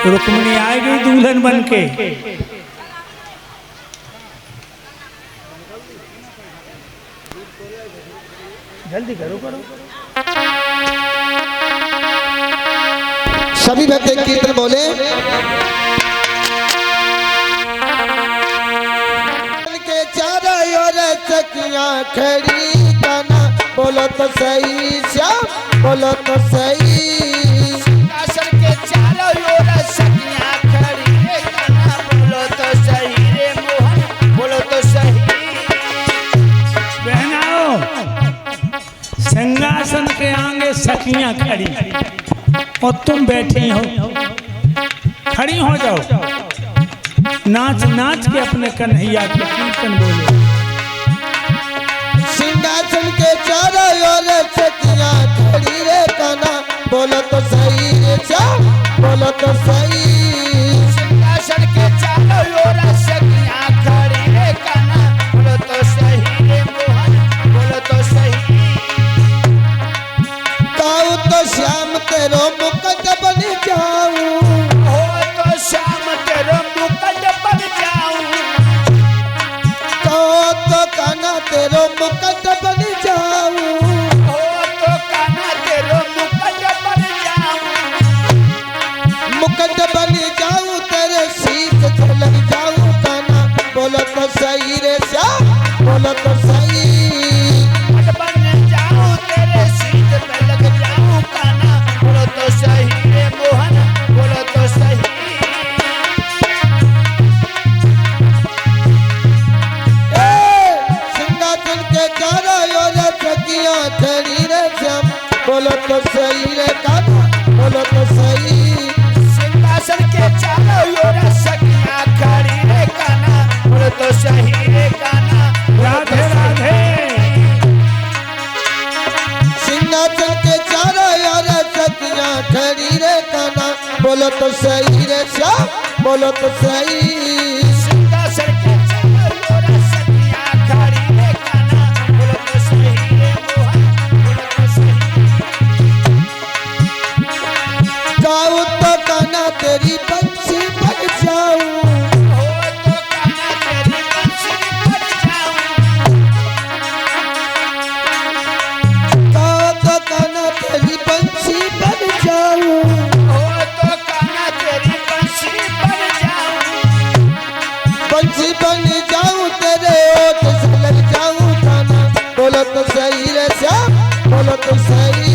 S1: रुक्मिणी आएगी दुल्हन बन के। जल्दी करो करो।
S3: सभी भक्त एक कीर्तन बोले। के चारों ओर सखियां खड़ी गाना बोलो तो सही श्याम, बोलो तो सही।
S4: सिंहासन के चारों ओर सखियां खड़ी रे गाना बोलो तो सही रे मोहन, बोलो तो सही।
S1: बहनाओ, सिंहासन के आगे सखियां खड़ी और तुम बैठी हो, खड़ी हो जाओ। नाच नाच के अपने कन्हैया के कीर्तन बोलो।
S3: सिंहासन के चारों ओर सखियां खड़ी रे गाना बोलो तो सही रे श्याम, बोलो तो सही।
S4: सिंहासन के चारों ओर सखियां खड़ी रे गाना बोलो तो सही रे मोहन, बोलो तो सही।
S3: गाऊं तो श्याम तेरो मुकुट बन जाऊं,
S4: हो तो श्याम तेरो मुकुट बन
S3: रे श्याम बोलो तो सही।
S4: पट बन जाऊं तेरे सीध पे लग जाऊं काना बोलो तो सही रे मोहन बोलो तो सही।
S3: सिंहासन के चारों ओर सखियां खड़ी रे श्याम बोलो तो सही रे काना बोलो तो सही।
S4: सिंहासन के चारों ओर सखियां खड़ी रे काना बोलो तो सही रे काना
S1: राधे राधे।
S3: सिंहासन के चारों ओर सखियां खड़ी रे काना बोलो तो सही रे श्याम बोलो तो सही।
S4: सिंहासन के चारों ओर सखियां खड़ी रे काना बोलो तो सही रे मोहन बोलो तो सही।
S3: गाऊं तो काना तेरी बंसी बन जाऊं
S4: हो तो काना तेरी बंसी बन जाऊं।
S3: गाऊं तो काना तेरी बंसी बन जाऊं
S4: हो तो काना तेरी बंसी बन जाऊं।
S3: बंसी बन जाऊं तेरे ओठ से लग जाऊं काना बोलो तो सही रे श्याम बोलो तो सही।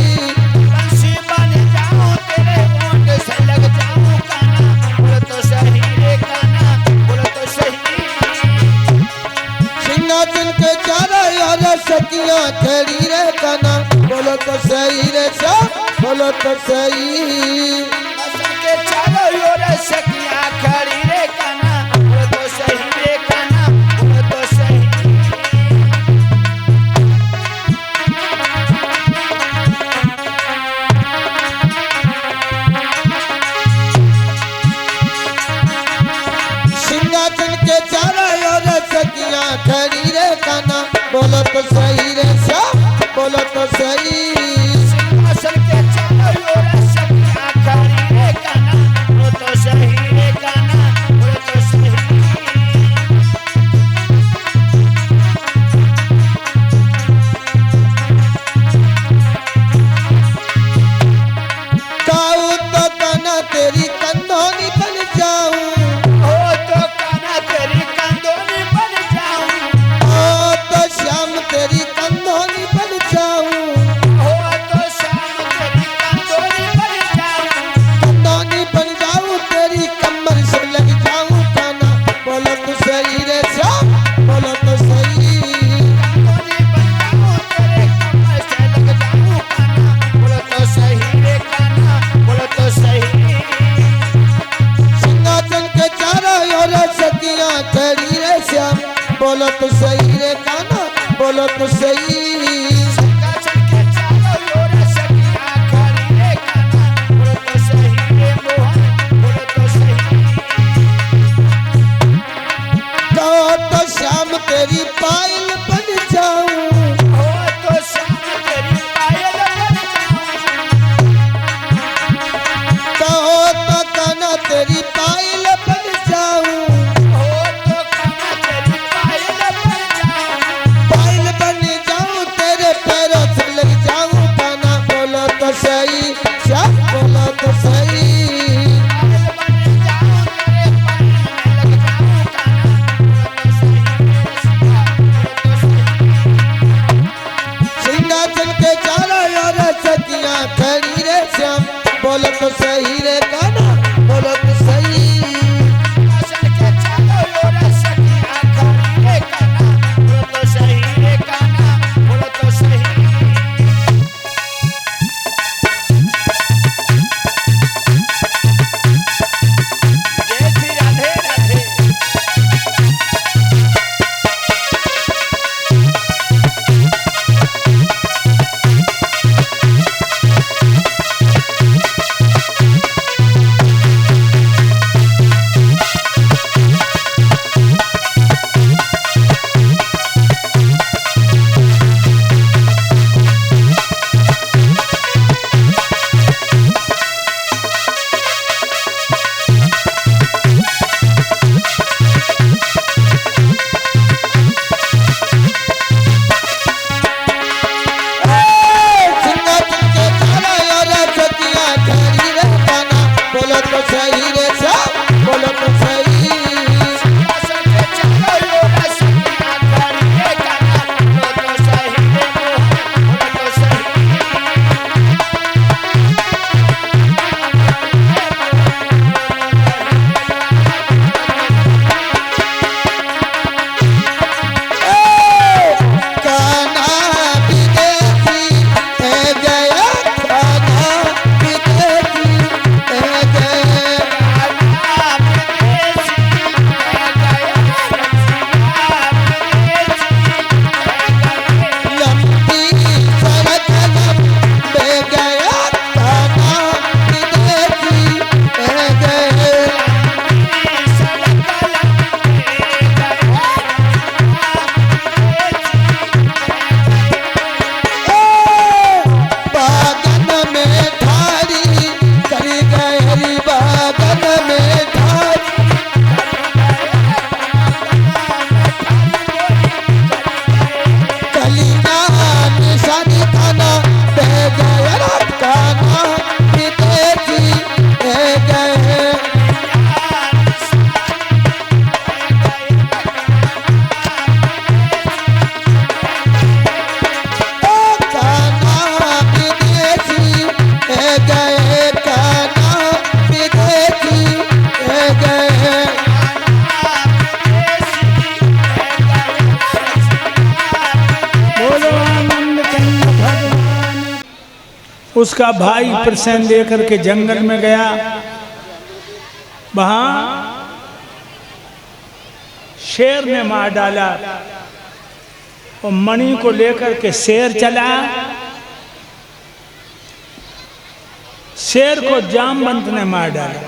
S4: बंसी बन जाऊं तेरे ओंठ से लग जाऊं काना बोलो तो सही रे काना बोलो तो सही।
S3: सिंहासन के चारों ओर सखियां खड़ी रे काना बोलो तो सही रे श्याम बोलो तो सही।
S4: सिंहासन के चारों ओर सखियां खड़ी रे काना बोलो तो सही रे काना बोलो तो सही।
S3: सिंहासन के चारों ओर सखियां खड़ी रे काना बोलो तो सही रे श्याम बोलो तो सही।
S4: सिंहासन के चारों ओर सखियां खड़ी रे काना बोलो तो सही रे काना बोलो तो सही।
S3: गाऊं तो काना तेरी कंधोनी बन जाऊं
S4: हो तो काना तेरी कंदोनी बन जाऊं।
S3: ओ तो श्याम तेरी कंधोनी बन जाऊं
S4: हो तो शाम तेरी कंदोनी बन जाऊं।
S3: कंधोनी बन जाऊं तेरी कमर से लग जाऊं काना बोलो तो सही रे श्याम बोलो तो सही।
S4: कंदोनी बन जाऊं तेरे कमर से लग जाऊं काना बोलो तो सही रे काना बोलो तो सही।
S3: सिंहासन के चारों ओर सखियां खड़ी रे श्याम बोलो तो सही रे काना बोलो तो सही।
S4: सिंहासन के चारों ओर सखियां खड़ी रे काना बोलो तो सही रे मोहन बोलो तो सही।
S3: कहो तो श्याम तेरी पायल बन जाऊं
S4: हो तो शाम तेरी पायल बन जाऊं।
S3: कहो तो काना तेरी पायल बन जाऊं
S4: हो तो काना तेरी पायल बन जाऊं।
S3: पायल बन जाऊं तेरे पैरों से लग जाऊं काना बोलो तो सही श्याम बोलो तो सही।
S4: पायल बन जाऊं तेरे पैर में लग जाऊं काना बोलो तो सही रे शिवा बोलो तो सही।
S3: सिंहासन के चारों ओर सखियां खड़ी रे श्याम बोलो तो सही रे काना बोलो तो सही।
S4: सिंहासन के चारों ओर सखियां खड़ी रे काना बोलो तो सही रे काना बोलो तो सही। जय श्री राधे राधे।
S1: उसका भाई प्रसेन लेकर के जंगल में गया। वहां शेर ने मार डाला और मणि को लेकर के शेर चला। शेर को जामवंत ने मार डाला।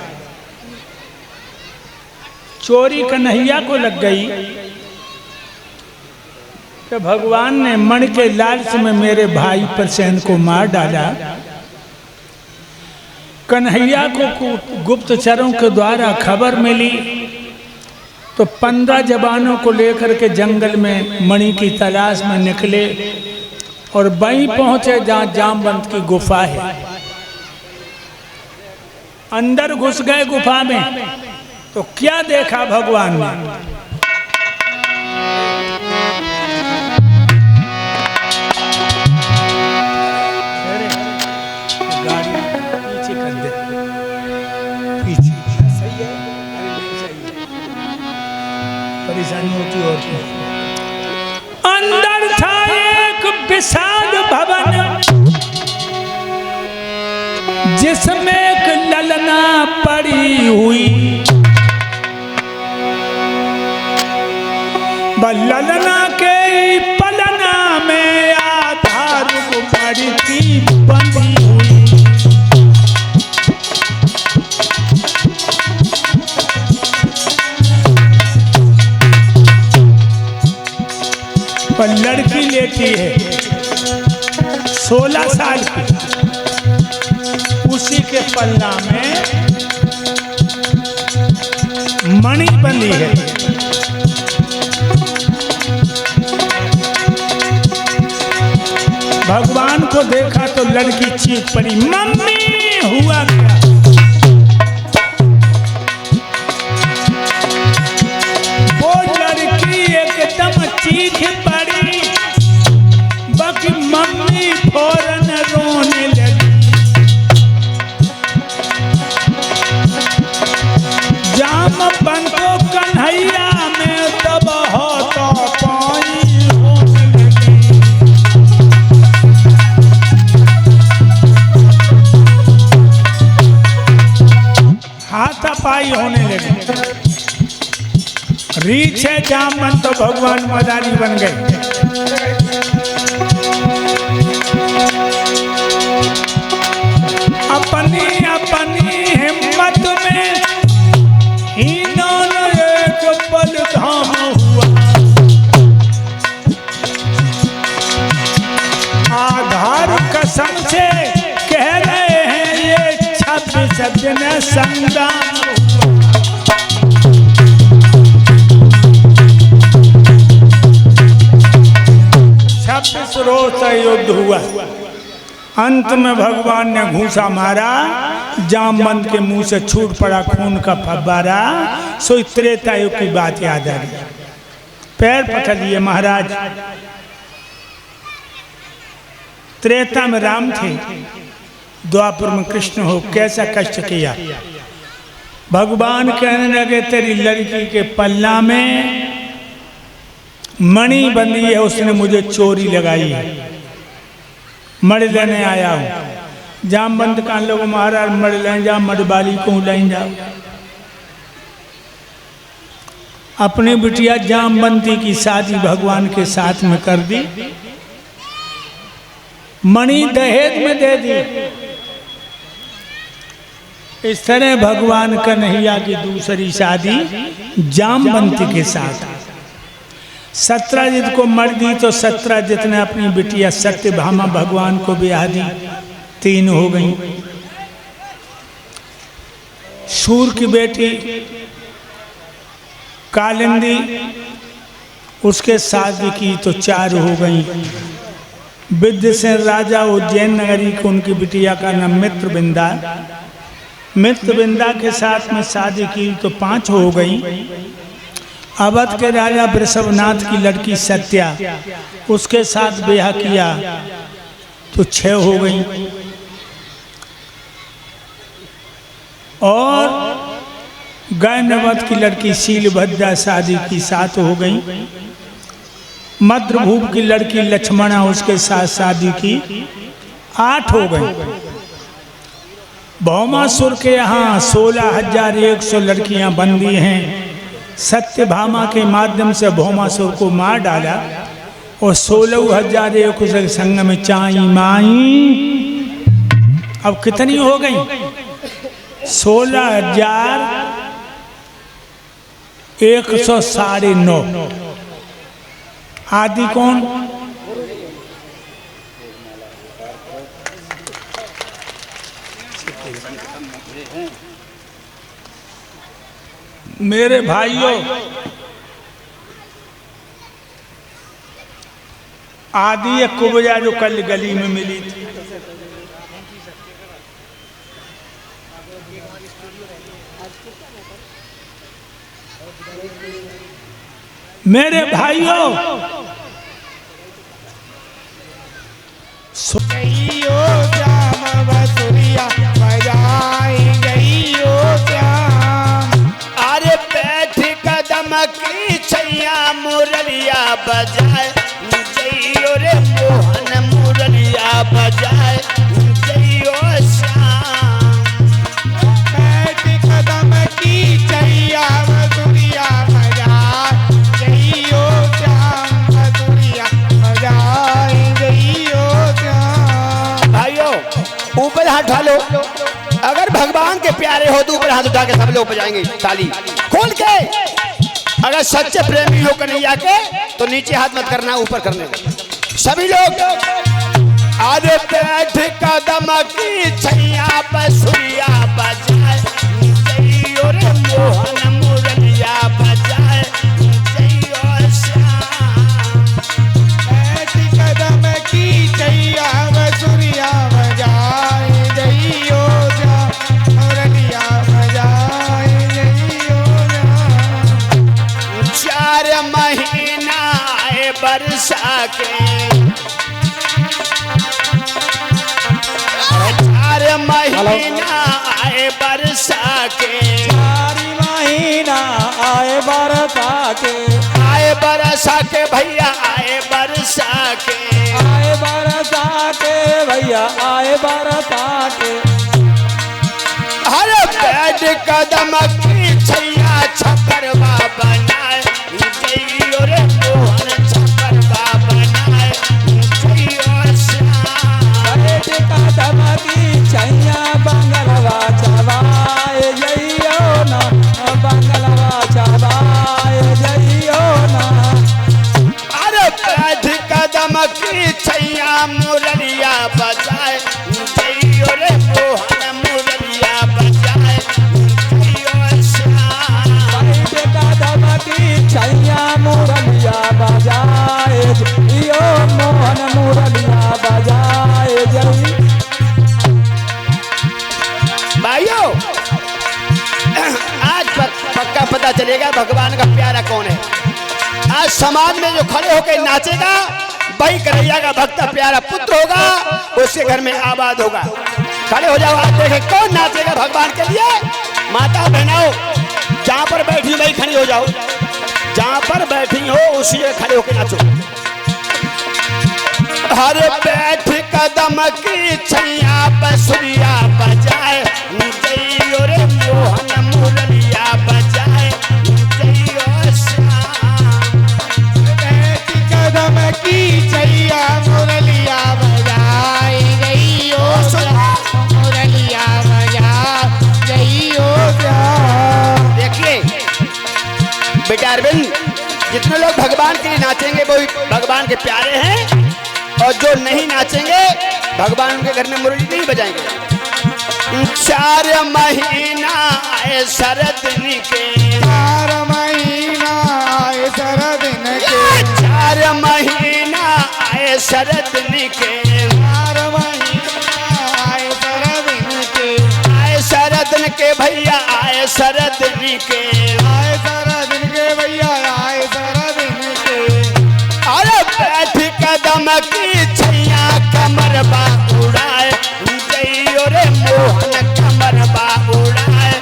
S1: चोरी कन्हैया को लग गई कि भगवान ने मणि के लालच में मेरे भाई प्रसेन को मार डाला। कन्हैया को गुप्तचरों के द्वारा खबर मिली तो 15 जवानों को लेकर के जंगल में मणि की तलाश में निकले और वहीं पहुंचे जहां जामवंत की गुफा है। अंदर घुस गए गुफा में तो क्या देखा भगवान ने? गाड़ी पीछे कर दे, पीछे सही है, सही है, परेशानी होती और क्या। अंदर था एक विशाल भवन जिसमें एक ललना पड़ी हुई। ललना के पलना में आधार पड़ी थी बंधी हुई। पर लड़की लेटी है 16 साल की, उसी के पलना में मणि बंधी है। भगवान को देखा तो लड़की चीख पड़ी, मम्मी हुआ क्या? वो लड़की एकदम चीख पड़ी, बाकी मम्मी फौरन रोने लगी। जामवंत को कन्हैया में तब हो तो पाई हाथापाई होने लगी। रीछ है जामवंत तो भगवान मदारी बन गए। अपनी अपनी हिम्मत में इन्होंने एक पल धाम हुआ। आधार कसम से कह रहे हैं ये 26 दिन संग्राम। 26 रोज का युद्ध हुआ। अंत में भगवान ने घूंसा मारा, जामवंत के मुंह से छूट पड़ा खून का फव्वारा। सो त्रेता युग की बात याद आ गई। पैर पकड़ लिए महाराज। त्रेता में राम थे, द्वापर में कृष्ण हो, कैसा कष्ट किया। भगवान कहने लगे तेरी लड़की के पल्ला में मणि बंधी है, उसने मुझे चोरी लगाई है, मड़ लेने आया हूं। जामवंत का लोग महाराज मड़ ले जा, मड़बाली को ले जाओ। अपनी बिटिया जामवंती की शादी भगवान के साथ में कर दी, मणि दहेज में दे दी। इस तरह भगवान कन्हैया की दूसरी शादी जामवंती के साथ। सत्यजित को मर दी तो सत्यजित ने अपनी बिटिया सत्यभामा भगवान को ब्याह दी, 3 हो गई। सूर की बेटी कालिंदी, उसके शादी की तो 4 हो गई। विद्यसेन राजा उज्जैन नगरी को उनकी बिटिया का नाम मित्रविंदा, मित्रविंदा के साथ में शादी की तो 5 हो गई। अवध के राजा वृषभनाथ की लड़की सत्या, उसके साथ ब्याह किया तो 6 हो गई। और गैनवत की लड़की शीलभद्रा शादी की 7 हो गई। मद्रभूप की लड़की लक्ष्मणा, उसके साथ शादी की 8 हो गए। भौमासुर के यहाँ 16,100 लड़कियां बंदी हैं। सत्यभामा के माध्यम से भौमासुर को मार डाला और 16,100 संग में चाई माई। अब कितनी हो गई? 16,109। आदि कौन? मेरे भाइयों, आदि एक कुबजा जो कल गली में मिली थी। मेरे भाइयों,
S4: गईयो श्याम बसुरिया बजाई गईयो श्याम।
S2: अरे बैठ कदम की छैया मुरलिया बजाए जइयो रे मोहन मुरलिया बजाए जइयो श्याम।
S4: बैठ कदम की छैया बसुरिया बजाई गईयो श्याम बसुरिया बजाई गईयो श्याम।
S2: भाइयों ऊपर हाथ उठा लो। अगर भगवान के प्यारे हो तो ऊपर हाथ उठा के सब लोग बजाएंगे ताली खोल के। अगर सच्चे प्रेमी हो कन्हैया के तो नीचे हाथ मत करना, ऊपर करने सभी लोग। आधे बैठ कदम की छैया बसुरिया बजाए जइयो रे मोहन मुरलिया बजाए जइयो श्याम।
S4: बैठ कदम की छैया बसुरिया बजाई गईयो श्याम मुरलिया बजाई गईयो श्याम।
S2: 4 महीना आए वर्षा के, 4 महीना आए वर्षा के,
S4: 4 महीना आए बरसा के,
S2: आए वर्षा के भैया आए वर्षा के।
S4: आए बरसा के भैया आए बरसा के।
S2: हर बैठ कदम की छैया छपरवा बनाए जइयो रे मोहन छपरवा बनाए जइयो श्याम।
S4: बैठ कदम की छैया बंगलवा चबाए जइयो ना बंगलवा चबाए जइयो ना।
S2: अरे बैठ कदम की छैया मुरलिया बजाए जइयो रे मोहन मुरलिया बजाए जइयो श्याम।
S4: बैठ कदम की छैया मुरलिया बजाए जइयो मोहन मुरलिया बजाए जइयो।
S2: भाइयों आज पक्का पता चलेगा भगवान का प्यारा कौन है। आज समाज में जो खड़े होकर नाचेगा वही कन्हैया का भक्त प्यारा पुत्र होगा, उसके घर में आबाद होगा। खड़े हो जाओ, आज देखें कौन नाचेगा भगवान के लिए। माता बहनाओ जहाँ पर बैठी वही खड़ी हो जाओ, जहाँ पर बैठी हो उसी में खड़े होकर नाचो। हर बैठ कदम की छैया बसुरिया बजाए जइयो रे मोहन मुरलिया बजाए जइयो श्याम।
S4: बैठ कदम की छैया मुरलिया बजाई गईयो श्याम मुरलिया बजा गईयो श्याम।
S2: देखिए बेटा अरविंद, जितने लोग भगवान के लिए नाचेंगे वो भगवान के प्यारे हैं, और जो नहीं नाचेंगे भगवान उनके घर में मुरली नहीं बजाएंगे। 4 महीना आए शरद के,
S4: 4 महीना आए शरद के,
S2: 4 महीना आए शरद के,
S4: 4 महीना आए शरद के,
S2: आए शरद के भैया आए शरद के।
S4: आए शरद के भैया आए शरद के।
S2: अरे बैठ कदम की छैया कमर बा उड़ाए जइयो रे मोहन कमर बा उड़ाए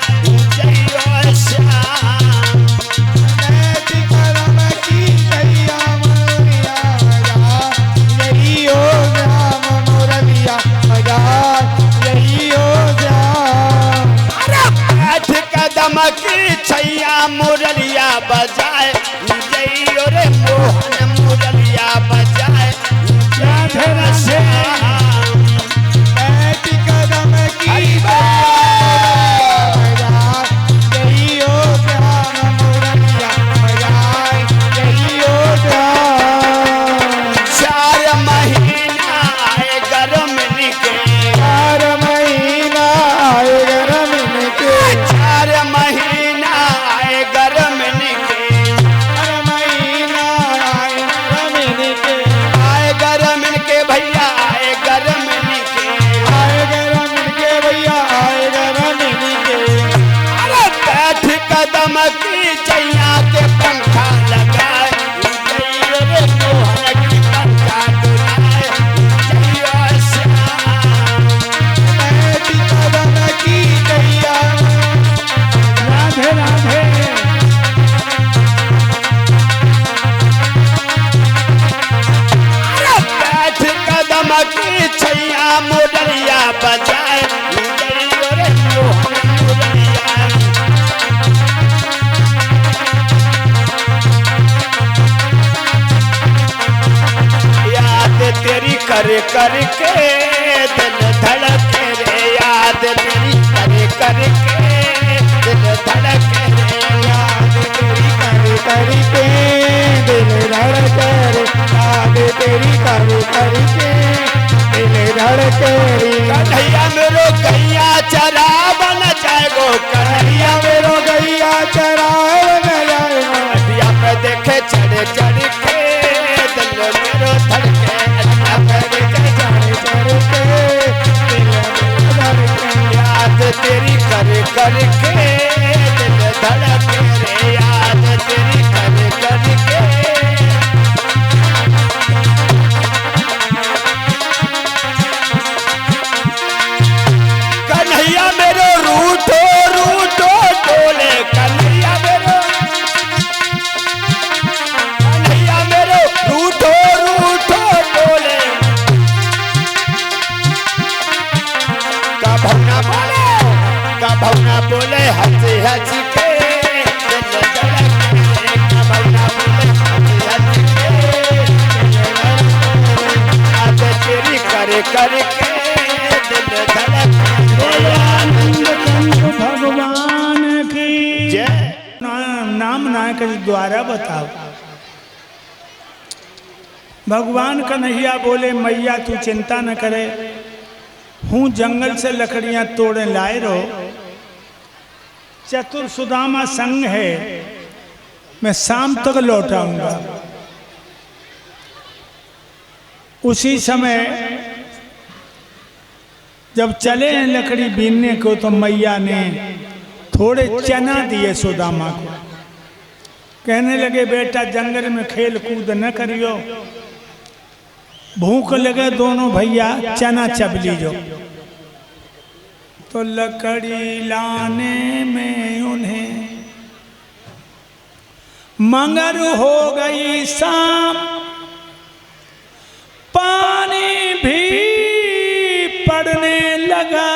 S2: जइयो श्याम।
S4: बैठ कदम की छैया मुरलिया बजा गईयो श्याम मुरलिया
S2: बजाए जइयो रे मोहन मुरलिया बजाए
S1: राधे राधे
S3: बैठ कदम की जइयो श्याम मुरलिया बजाए जइयो श्याम।
S2: 4 महीना आए गरम निके
S3: 4 महीना आए गरम के
S2: 4 महीना आए गरम निके
S3: 4 महीना आए गरम के
S2: आए गरम के भैया आए गरम निके
S3: आए गरम के भैया आए गरम के।
S2: अरे बैठ कदम की चैया के पंखा लगाए जइयो रे मोहन की पंखा डुलाए जइयो श्याम।
S3: बैठ कदम की दैया
S1: राधे राधे
S2: बैठ कदम की छैया मुरलिया बजाए जइयो रे मोहन मुरलिया। याद तेरी कर कर के दिल धड़के रे याद तेरी कर के दिल धड़के रे
S3: याद तेरी कर के दिल धड़के रे याद तेरी कर के दिल धड़के रे।
S2: कन्हैया मेरो गैया चरा बन जाएगो कन्हैया
S3: मेरो गैया चराए न जाए
S2: अटिया पे देखे चढ़ चढ़ के दिल मेरो धड़के अटिया पे देखे
S3: चढ़ चढ़ के दिल धड़के।
S2: याद तेरी कर के दिल धड़के रे याद तेरी कर के। कन्हैया मेरो रूठो रूठो टोले कन्हैया मेरो रूठो रूठो टोले कभौना बोले हंसी हंस के दिल धड़के कभौना बोले हंसी हंस के याद तेरी कर के दिल धड़के।
S1: आनंद कंठ भगवान की
S2: जय।
S1: नाम नायक जी द्वारा बताओ। भगवान कन्हैया बोले मैया तू चिंता न करे, हूँ जंगल से लकड़ियां तोड़े लाए रहो, चतुर सुदामा संग है, मैं शाम तक लौट आऊंगा। उसी समय जब चले हैं लकड़ी बीनने को तो मैया ने थोड़े चना दिए सुदामा को। कहने लगे बेटा जंगल में खेल कूद न करियो, भूख लगे दोनों भैया चना चब लीजो। तो लकड़ी लाने में उन्हें मगर हो गई शाम, पानी भी पड़ने लगा,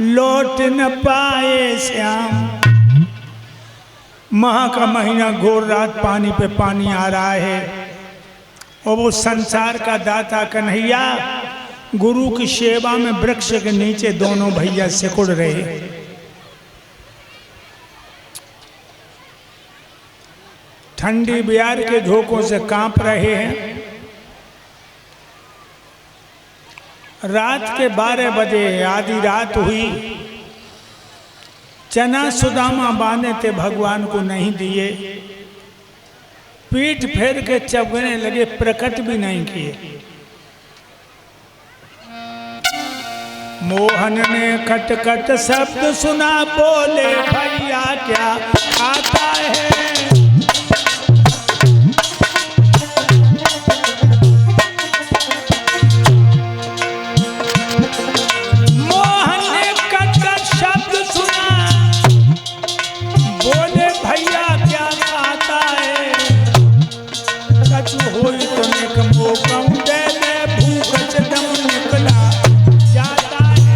S1: लौट न पाए श्याम। माह का महीना घोर रात पानी पे पानी आ रहा है और वो संसार का दाता कन्हैया गुरु की सेवा में वृक्ष के नीचे दोनों भैया सिकुड़ रहे। ठंडी बिहार के झोंकों से कांप रहे हैं। रात के 12 बजे आधी रात हुई। चना सुदामा बांधे थे, भगवान को नहीं दिए। पीठ फेर के चबने लगे, प्रकट भी नहीं किए। मोहन ने खटखट शब्द सुना, बोले भैया क्या आता है। मोहन ने खटखट शब्द सुना, बोले भैया क्या आता है। कछु होई तो निक मौका दे दे, भूख से दम निकला जाता है।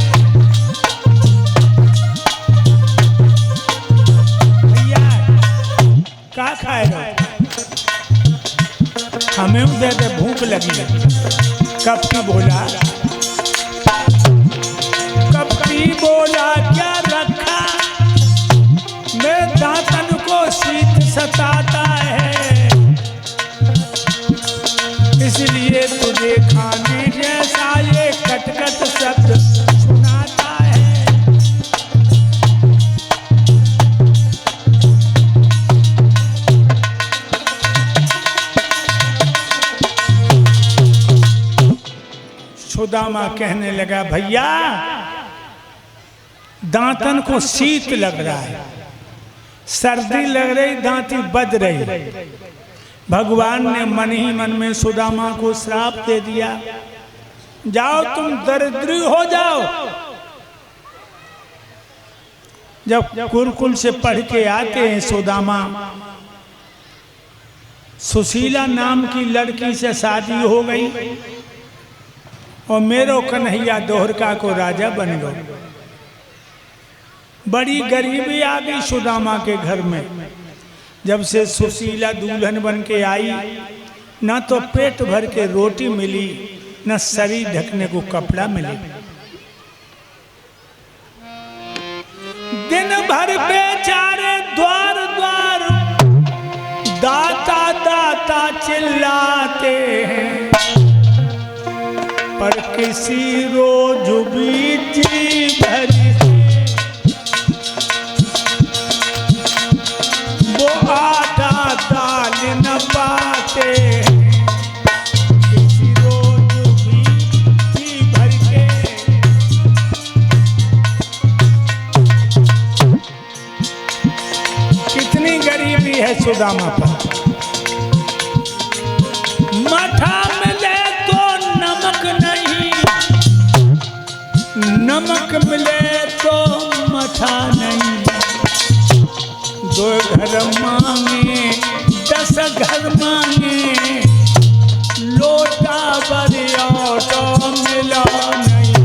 S1: भैया हमें दे दे, भूख लगी है। कपटी बोला, कपटी बोला क्या रखा, मैं दांतन को शीत सताता है, इसलिए तुझे खाने जैसा ये कटकट शब्द सुनाता है। सुदामा कहने लगा, भैया दांतन को शीत लग रहा है, सर्दी लग रही, दांती बज रही। भगवान ने मन ही मन में सुदामा को श्राप दे दिया, जाओ तुम दरिद्री हो जाओ। जब गुरुकुल से पढ़ के आते हैं सुदामा, सुशीला नाम की लड़की से शादी हो गई और मेरो कन्हैया दोहरका को राजा बन गए। बड़ी गरीबी आ गई सुदामा के घर में। जब से सुशीला दुल्हन बन के आई, न तो पेट भर के रोटी मिली, न शरीर ढकने को कपड़ा मिले। दिन भर बेचारे द्वार द्वार दाता दाता चिल्लाते हैं, पर किसी रोज भी जी भरी वो आटा दाल न पाते, किसी रोज भी जी भर के। कितनी गरीबी है सुदामा पर। मठा मिले तो नमक नहीं, नमक मिले तो मठा नहीं। दो घर मांगे 10 घर मांगे, लोटा बरिया तो मिला नहीं।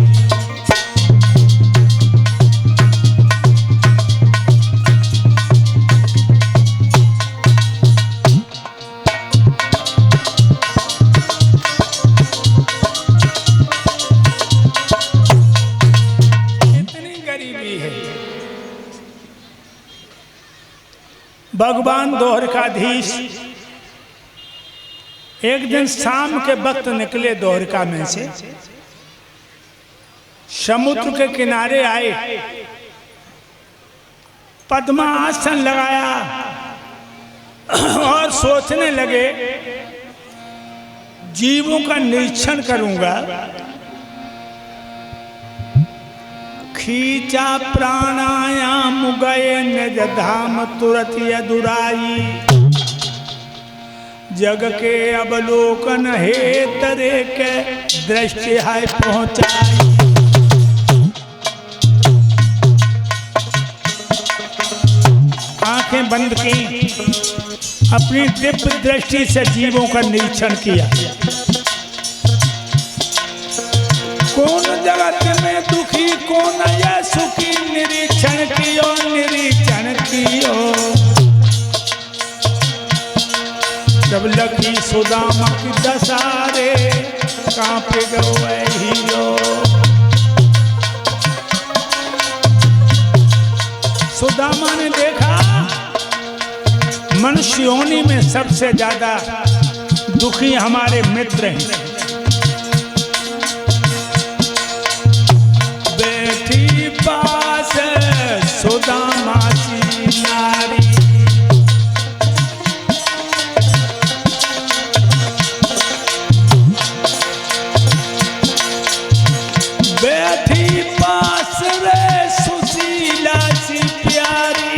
S1: भगवान द्वारकाधीश एक दिन शाम के वक्त निकले द्वारका में से, समुद्र के किनारे आए, पद्मासन लगाया और सोचने लगे जीवों का निरीक्षण करूंगा। खींचा प्राणायाम गए निज धाम तुरत यदुराई, जग के अवलोकन हे तरे के दृष्टि है पहुंचाई। आंखें बंद की, अपनी दिव्य दृष्टि से जीवों का निरीक्षण किया। कौन जगत में दुखी कौन या सुखी, निरीक्षण कियो निरीक्षण कियो। जब लखी सुदामा की दशा रे, कांपे गए हियो। सुदामा ने देखा मनुष्य योनि में सबसे ज्यादा दुखी हमारे मित्र हैं। पास सुदामा सी नारी, बैठी पास रे सुशीला सी प्यारी।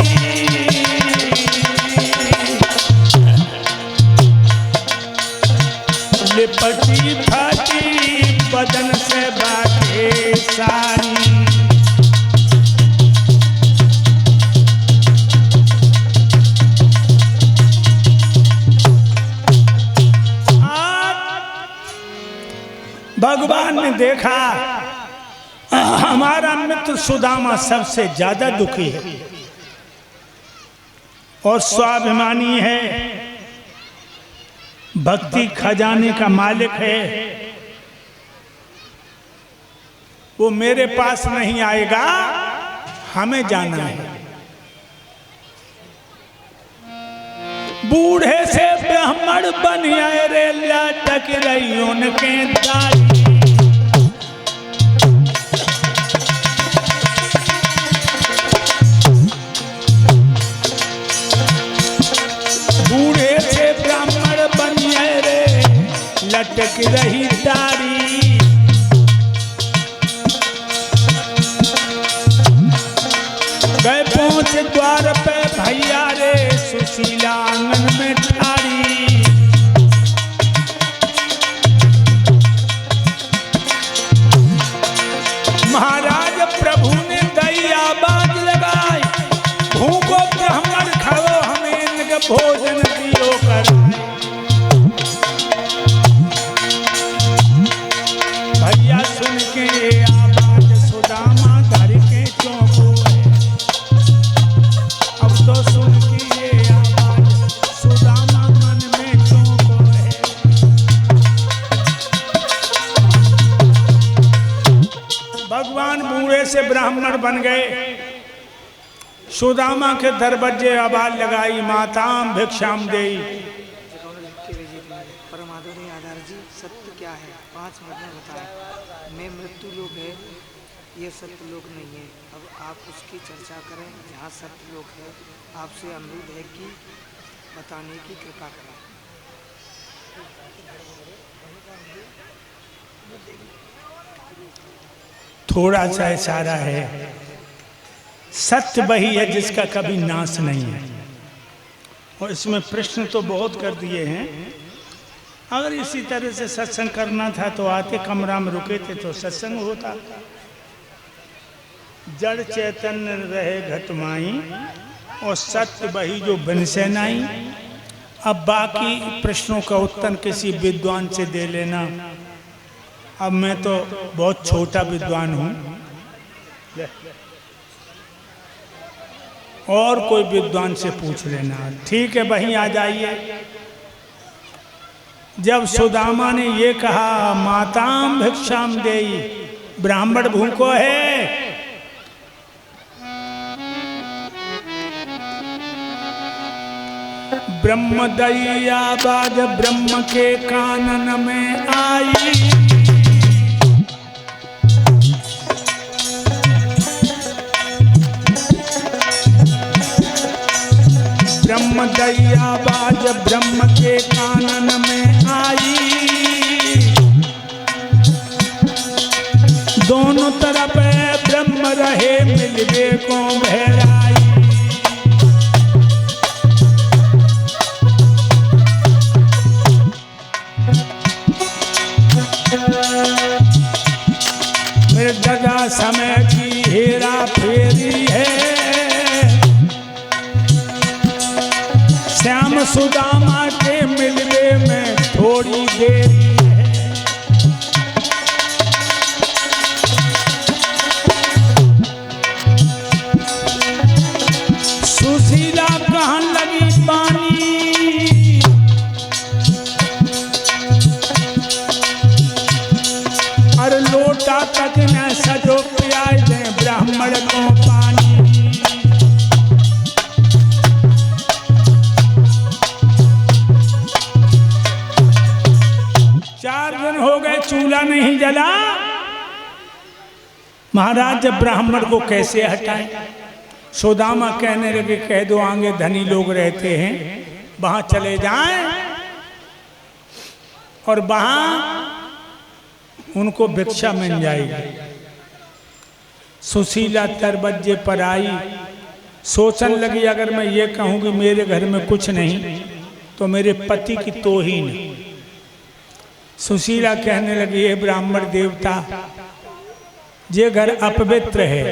S1: लिपटी फाटी बदन से बाटे सारी, भगवान ने देखा हमारा मित्र सुदामा सबसे ज्यादा दुखी है और स्वाभिमानी है। भक्ति खजाने का मालिक है, वो मेरे पास नहीं आएगा, हमें जाना है। बूढ़े से ब्राह्मण बन आए रे, लटक रही उनके दाढ़ी। बूढ़े से ब्राह्मण बन आए रे, लटक रही दाढ़ी। गए पहुंच द्वार पे भैया रे, सुशीला आंगन में ठाड़ी। महाराज प्रभु ने दैया बाज लगाई, भूखो ब्राह्मण खाओ, हमें इनके भोजन दियो कराए। भैया सुन के आवाज सुदामा धर के चौंको है। अब तो सुन के ये आवाज सुदामा मन में चौंको है। भगवान बूढ़े से ब्राह्मण बन गए। सुदामा के दरवाजे आवाज लगाई, माताम भिक्षाम देई।
S5: परमाधुरी आधार जी, सत्य क्या है? 5 मिनट में बताएं। मैं मृत्यु लोक है, ये सत्य लोक नहीं है। अब आप उसकी चर्चा करें जहाँ सत्य लोक है। आपसे अनुरोध है कि बताने की कृपा करें।
S1: थोड़ा सा इशारा है, सत्य वही है जिसका कभी नाश नहीं है। और इसमें प्रश्न तो बहुत कर दिए हैं। अगर इसी तरह से सत्संग करना था तो आते कमरा में रुके थे तो सत्संग होता। जड़ चैतन्य रहे घटमाई, और सत्य वही जो बन से नाई। अब बाकी प्रश्नों का उत्तर किसी विद्वान से दे लेना। अब मैं तो बहुत छोटा विद्वान हूँ, और कोई विद्वान से पूछ लेना। ठीक है, वहीं आ जाइए। जब सुदामा ने ये कहा, माताम भिक्षाम देई, ब्राह्मण भूखो है, ब्रह्म दैया बाज ब्रह्म के कानन में आई। ब्रह्म दैया बाज ब्रह्म के कानन में आई। दोनों तरफ ब्रह्म रहे, मिलवे को बहराई। मृगदा समय की हेरा फेरी है, श्याम सुदामा के मिलवे में थोड़ी देरी है। सुशीला कहन लगी पानी, और लोटा तक न सजो पियाई दे ब्राह्मण को पानी। 4 दिन हो गए, चूल्हा नहीं जला। महाराज जब ब्राह्मण को कैसे हटाएं? सुदामा कहने लगे, कह दो आगे धनी लोग रहते हैं, वहां चले जाएं और वहां उनको भिक्षा मिल जाएगी। सुशीला दरवाजे पर आई, सोचने लगी, अगर मैं ये कहूँ कि मेरे घर में कुछ नहीं तो मेरे पति की तौहीन। सुशीला कहने लगी, हे ब्राह्मण देवता, ये घर अपवित्र है,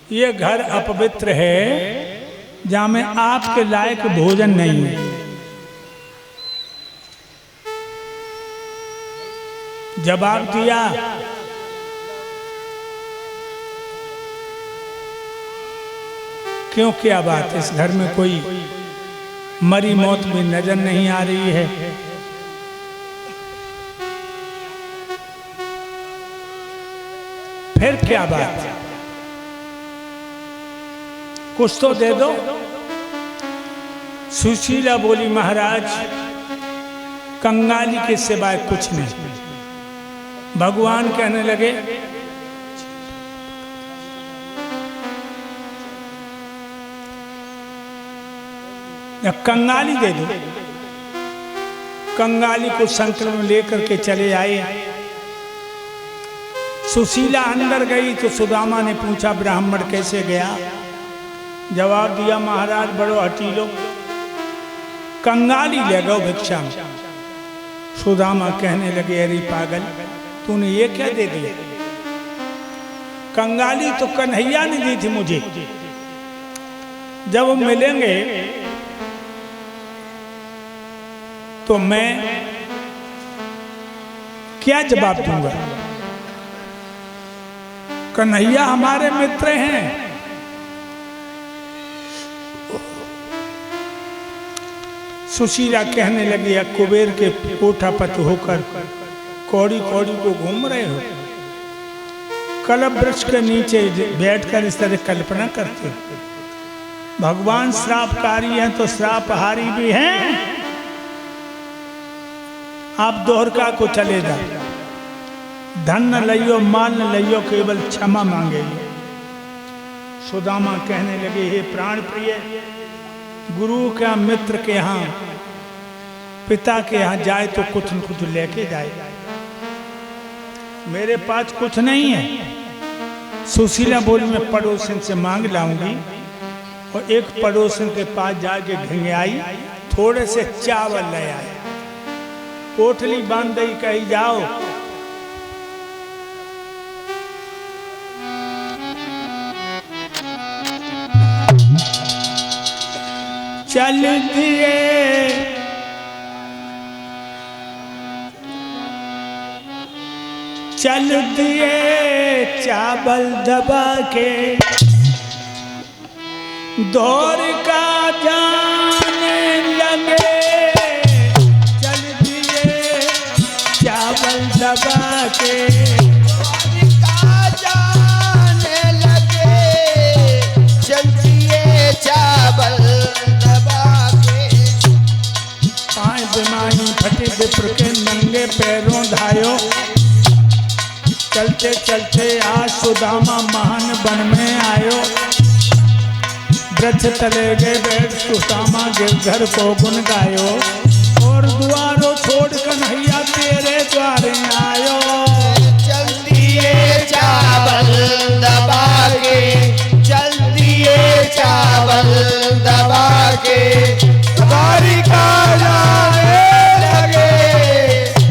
S1: ये घर अपवित्र है, जहाँ में आपके लायक भोजन नहीं है। जवाब दिया, क्यों, क्या बात है, इस घर में कोई मरी मौत भी नजर नहीं आ रही है। फिर क्या बात, कुछ तो दे दो। सुशीला बोली महाराज कंगाली के सिवाय कुछ नहीं। भगवान कहने लगे या कंगाली दे दो। कंगाली को संकल्प में लेकर के चले आए। सुशीला अंदर गई तो सुदामा ने पूछा ब्राह्मण कैसे गया? जवाब दिया महाराज बड़ो हटीलो, कंगाली ले गो भिक्षा में। सुदामा कहने लगे अरे पागल, तूने ये क्या दे दिया? कंगाली तो कन्हैया ने दी थी मुझे। जब वो मिलेंगे तो मैं क्या जवाब दूंगा? कन्हैया हमारे मित्र हैं। सुशीला कहने लगी कुबेर के कोठापत होकर कौड़ी कौड़ी को घूम रहे हो, कलप वृक्ष के नीचे बैठकर इस तरह कल्पना करते हो। भगवान श्रापकारी हैं तो श्रापहारी भी हैं। आप दोहरका को चले जा, धन न लियो माल न लियो, केवल क्षमा मांगे। सुदामा कहने लगे हे प्राण प्रिय, गुरु के मित्र के यहाँ पिता के यहाँ जाए तो कुछ न कुछ लेके जाए। मेरे पास कुछ नहीं है। सुशीला बोली मैं पड़ोसन से मांग लाऊंगी। और एक पड़ोसन के पास जाके घिंगाई, थोड़े से चावल ले आए, पोटली बांध दई, कही जाओ चल दिए चल दिए चावल दबा के, दौर का जाने लगे। चल दिए चावल दबा के,
S4: जाने लगे। चल दिए चावल दबा के।
S1: पाए बिमारी फटे विप्र के नंगे पैरों धायो। चलते चलते आज सुदामा महान वन में आयो। वृक्ष तले गए बैठ सुदामा गिरधर को गुन गायो। और द्वारों छोड़ कन्हैया तेरे द्वारे आयो।
S4: चल दिए चावल दबा के, चल दिए चावल दबा के, द्वारिका जाने लगे।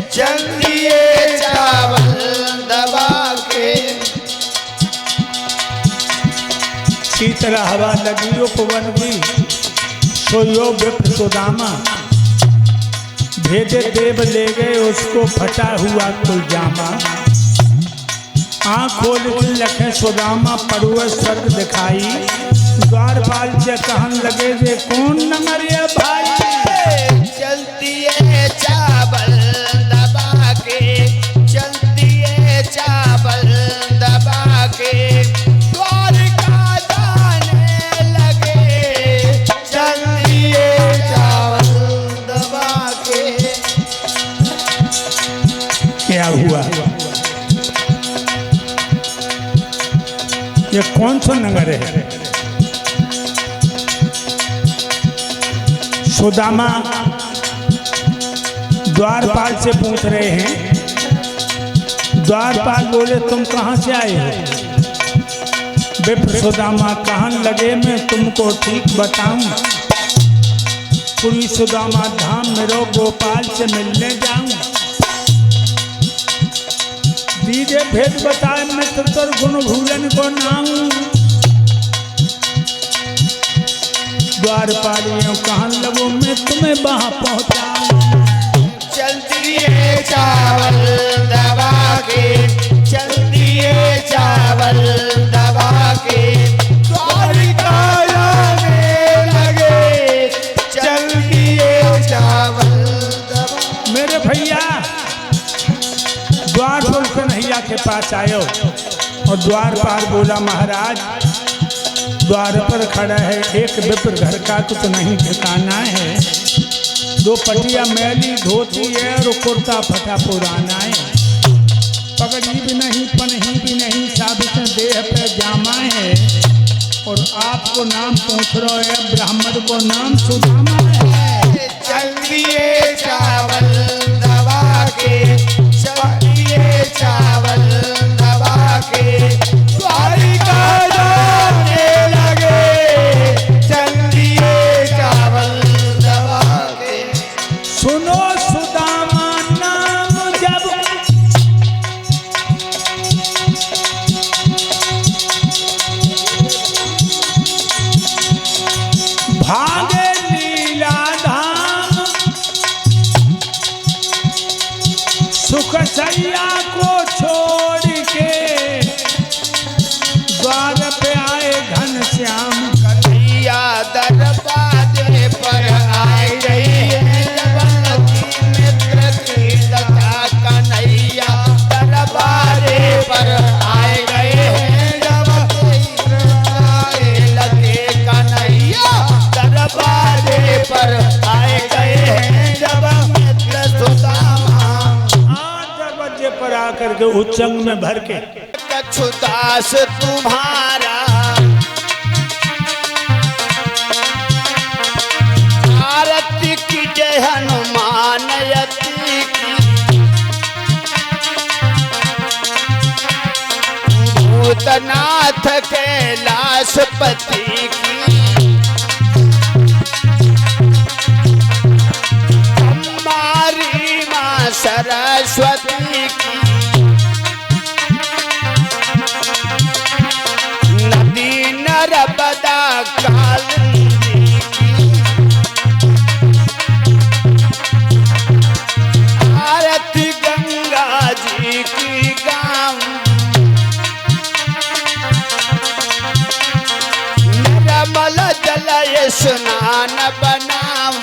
S4: चल दिए चावल दबा के।
S1: शीतल हवा लगी उपवन की, सोयो विप्र सुदामा। भेजे देव ले गए उसको फटा हुआ कुलजामा। आँख खोल के लखे सुदामा पड़ुआ स्वर्ग दिखाई। द्वारपाल से कहन लगे जे कौन नमरिया भाई।
S4: चल दिए चावल दबा के, चल दिए चावल दबा के, द्वारिका जाने लगे। चल दिए चावल दबा के।
S1: क्या हुआ? ये कौन सा नगर है? सुदामा द्वारपाल से पूछ रहे हैं। द्वारपाल बोले तुम कहाँ से आए हो? विप्र सुदामा कहन लगे मैं तुमको ठीक बताऊं। पूरी सुदामा धाम में रो गोपाल से मिलने जाऊं। दीजे भेद बताए मित्र तर गुण भूलन को नाम। द्वारपालियों कहन लगो मैं तुम्हें वहां पहुंचाऊं।
S4: चल दिए चावल दबा के, चल दिए चावल दबा के, द्वारिका जाने लगे। चल
S1: पास आयो और द्वार पार बोला, महाराज द्वार पर खड़ा है एक विप्र, घर का कुछ नहीं ठिकाना है। 2 पटिया मैली धोती है और कुर्ता फटा पुराना है। पगड़ी भी नहीं, पनही भी नहीं, साबित देह पे जामा है। और आपको नाम पूछ रहा है, ब्राह्मण को नाम सुदामा है।
S3: चल दिए चावल दबा के, चल दिए चावल दबा के, द्वारिका जाने लगे, चल दिए चावल दबा के।
S1: सुनो सुदामा नाम जब भागे लीला धाम, सुख सैया को छोड़ के द्वार पे आए घनश्याम।
S3: कन्हैया दरवाजे पर आए गई है, जबलकी मित्र की दशा। कन्हैया दरवाजे पर आए गए हैं, जब मित्र लगे। कन्हैया दरवाजे पर आए गए हैं, जब मित्र सुदामा।
S1: दरवाजे पर आकर के उच्चंग में भर के
S3: कछुदास तुम्हारा आरती की जय हनुमान यति की, भूतनाथ कैलाशपति की, हमारी माँ सरस्वती की, नदी नर्मदा कालिंदी की, आरती गंगा जी की गाँव, निर्मल जल स्नान बनाऊं,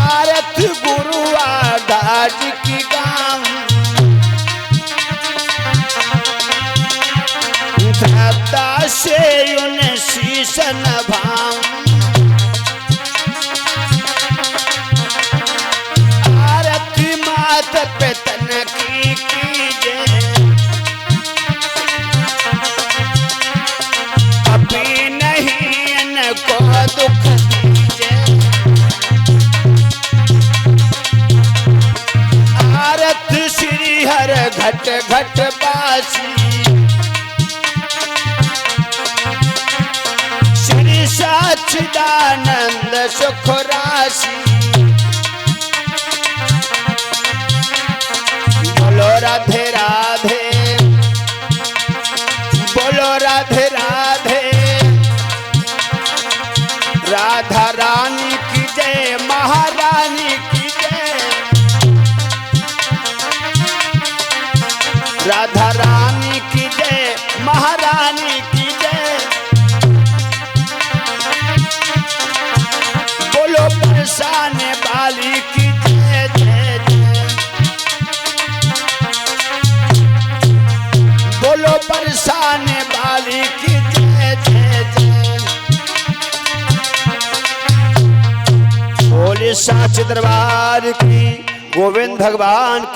S3: आरती गुरु आधार की गाँव, श्रद्धा से उन शीश नभाऊं, आरती मात पे तन की कीजिए, अभी नहीं इनको दुख दीजिए, आरती श्री हर घट घट बासी, श्री सच्चिदानंद सुख राशि, बोलो राधे राधे, बोलो राधे राधे, राधा रानी की जय, महारानी की जय, राधा रानी की जय, महारानी की जय, बोलो बरसाने वाली की जय जय जय, बोलो बरसाने वाली की जय जय जय, बोले साच दरबार की, गोविंद भगवान की।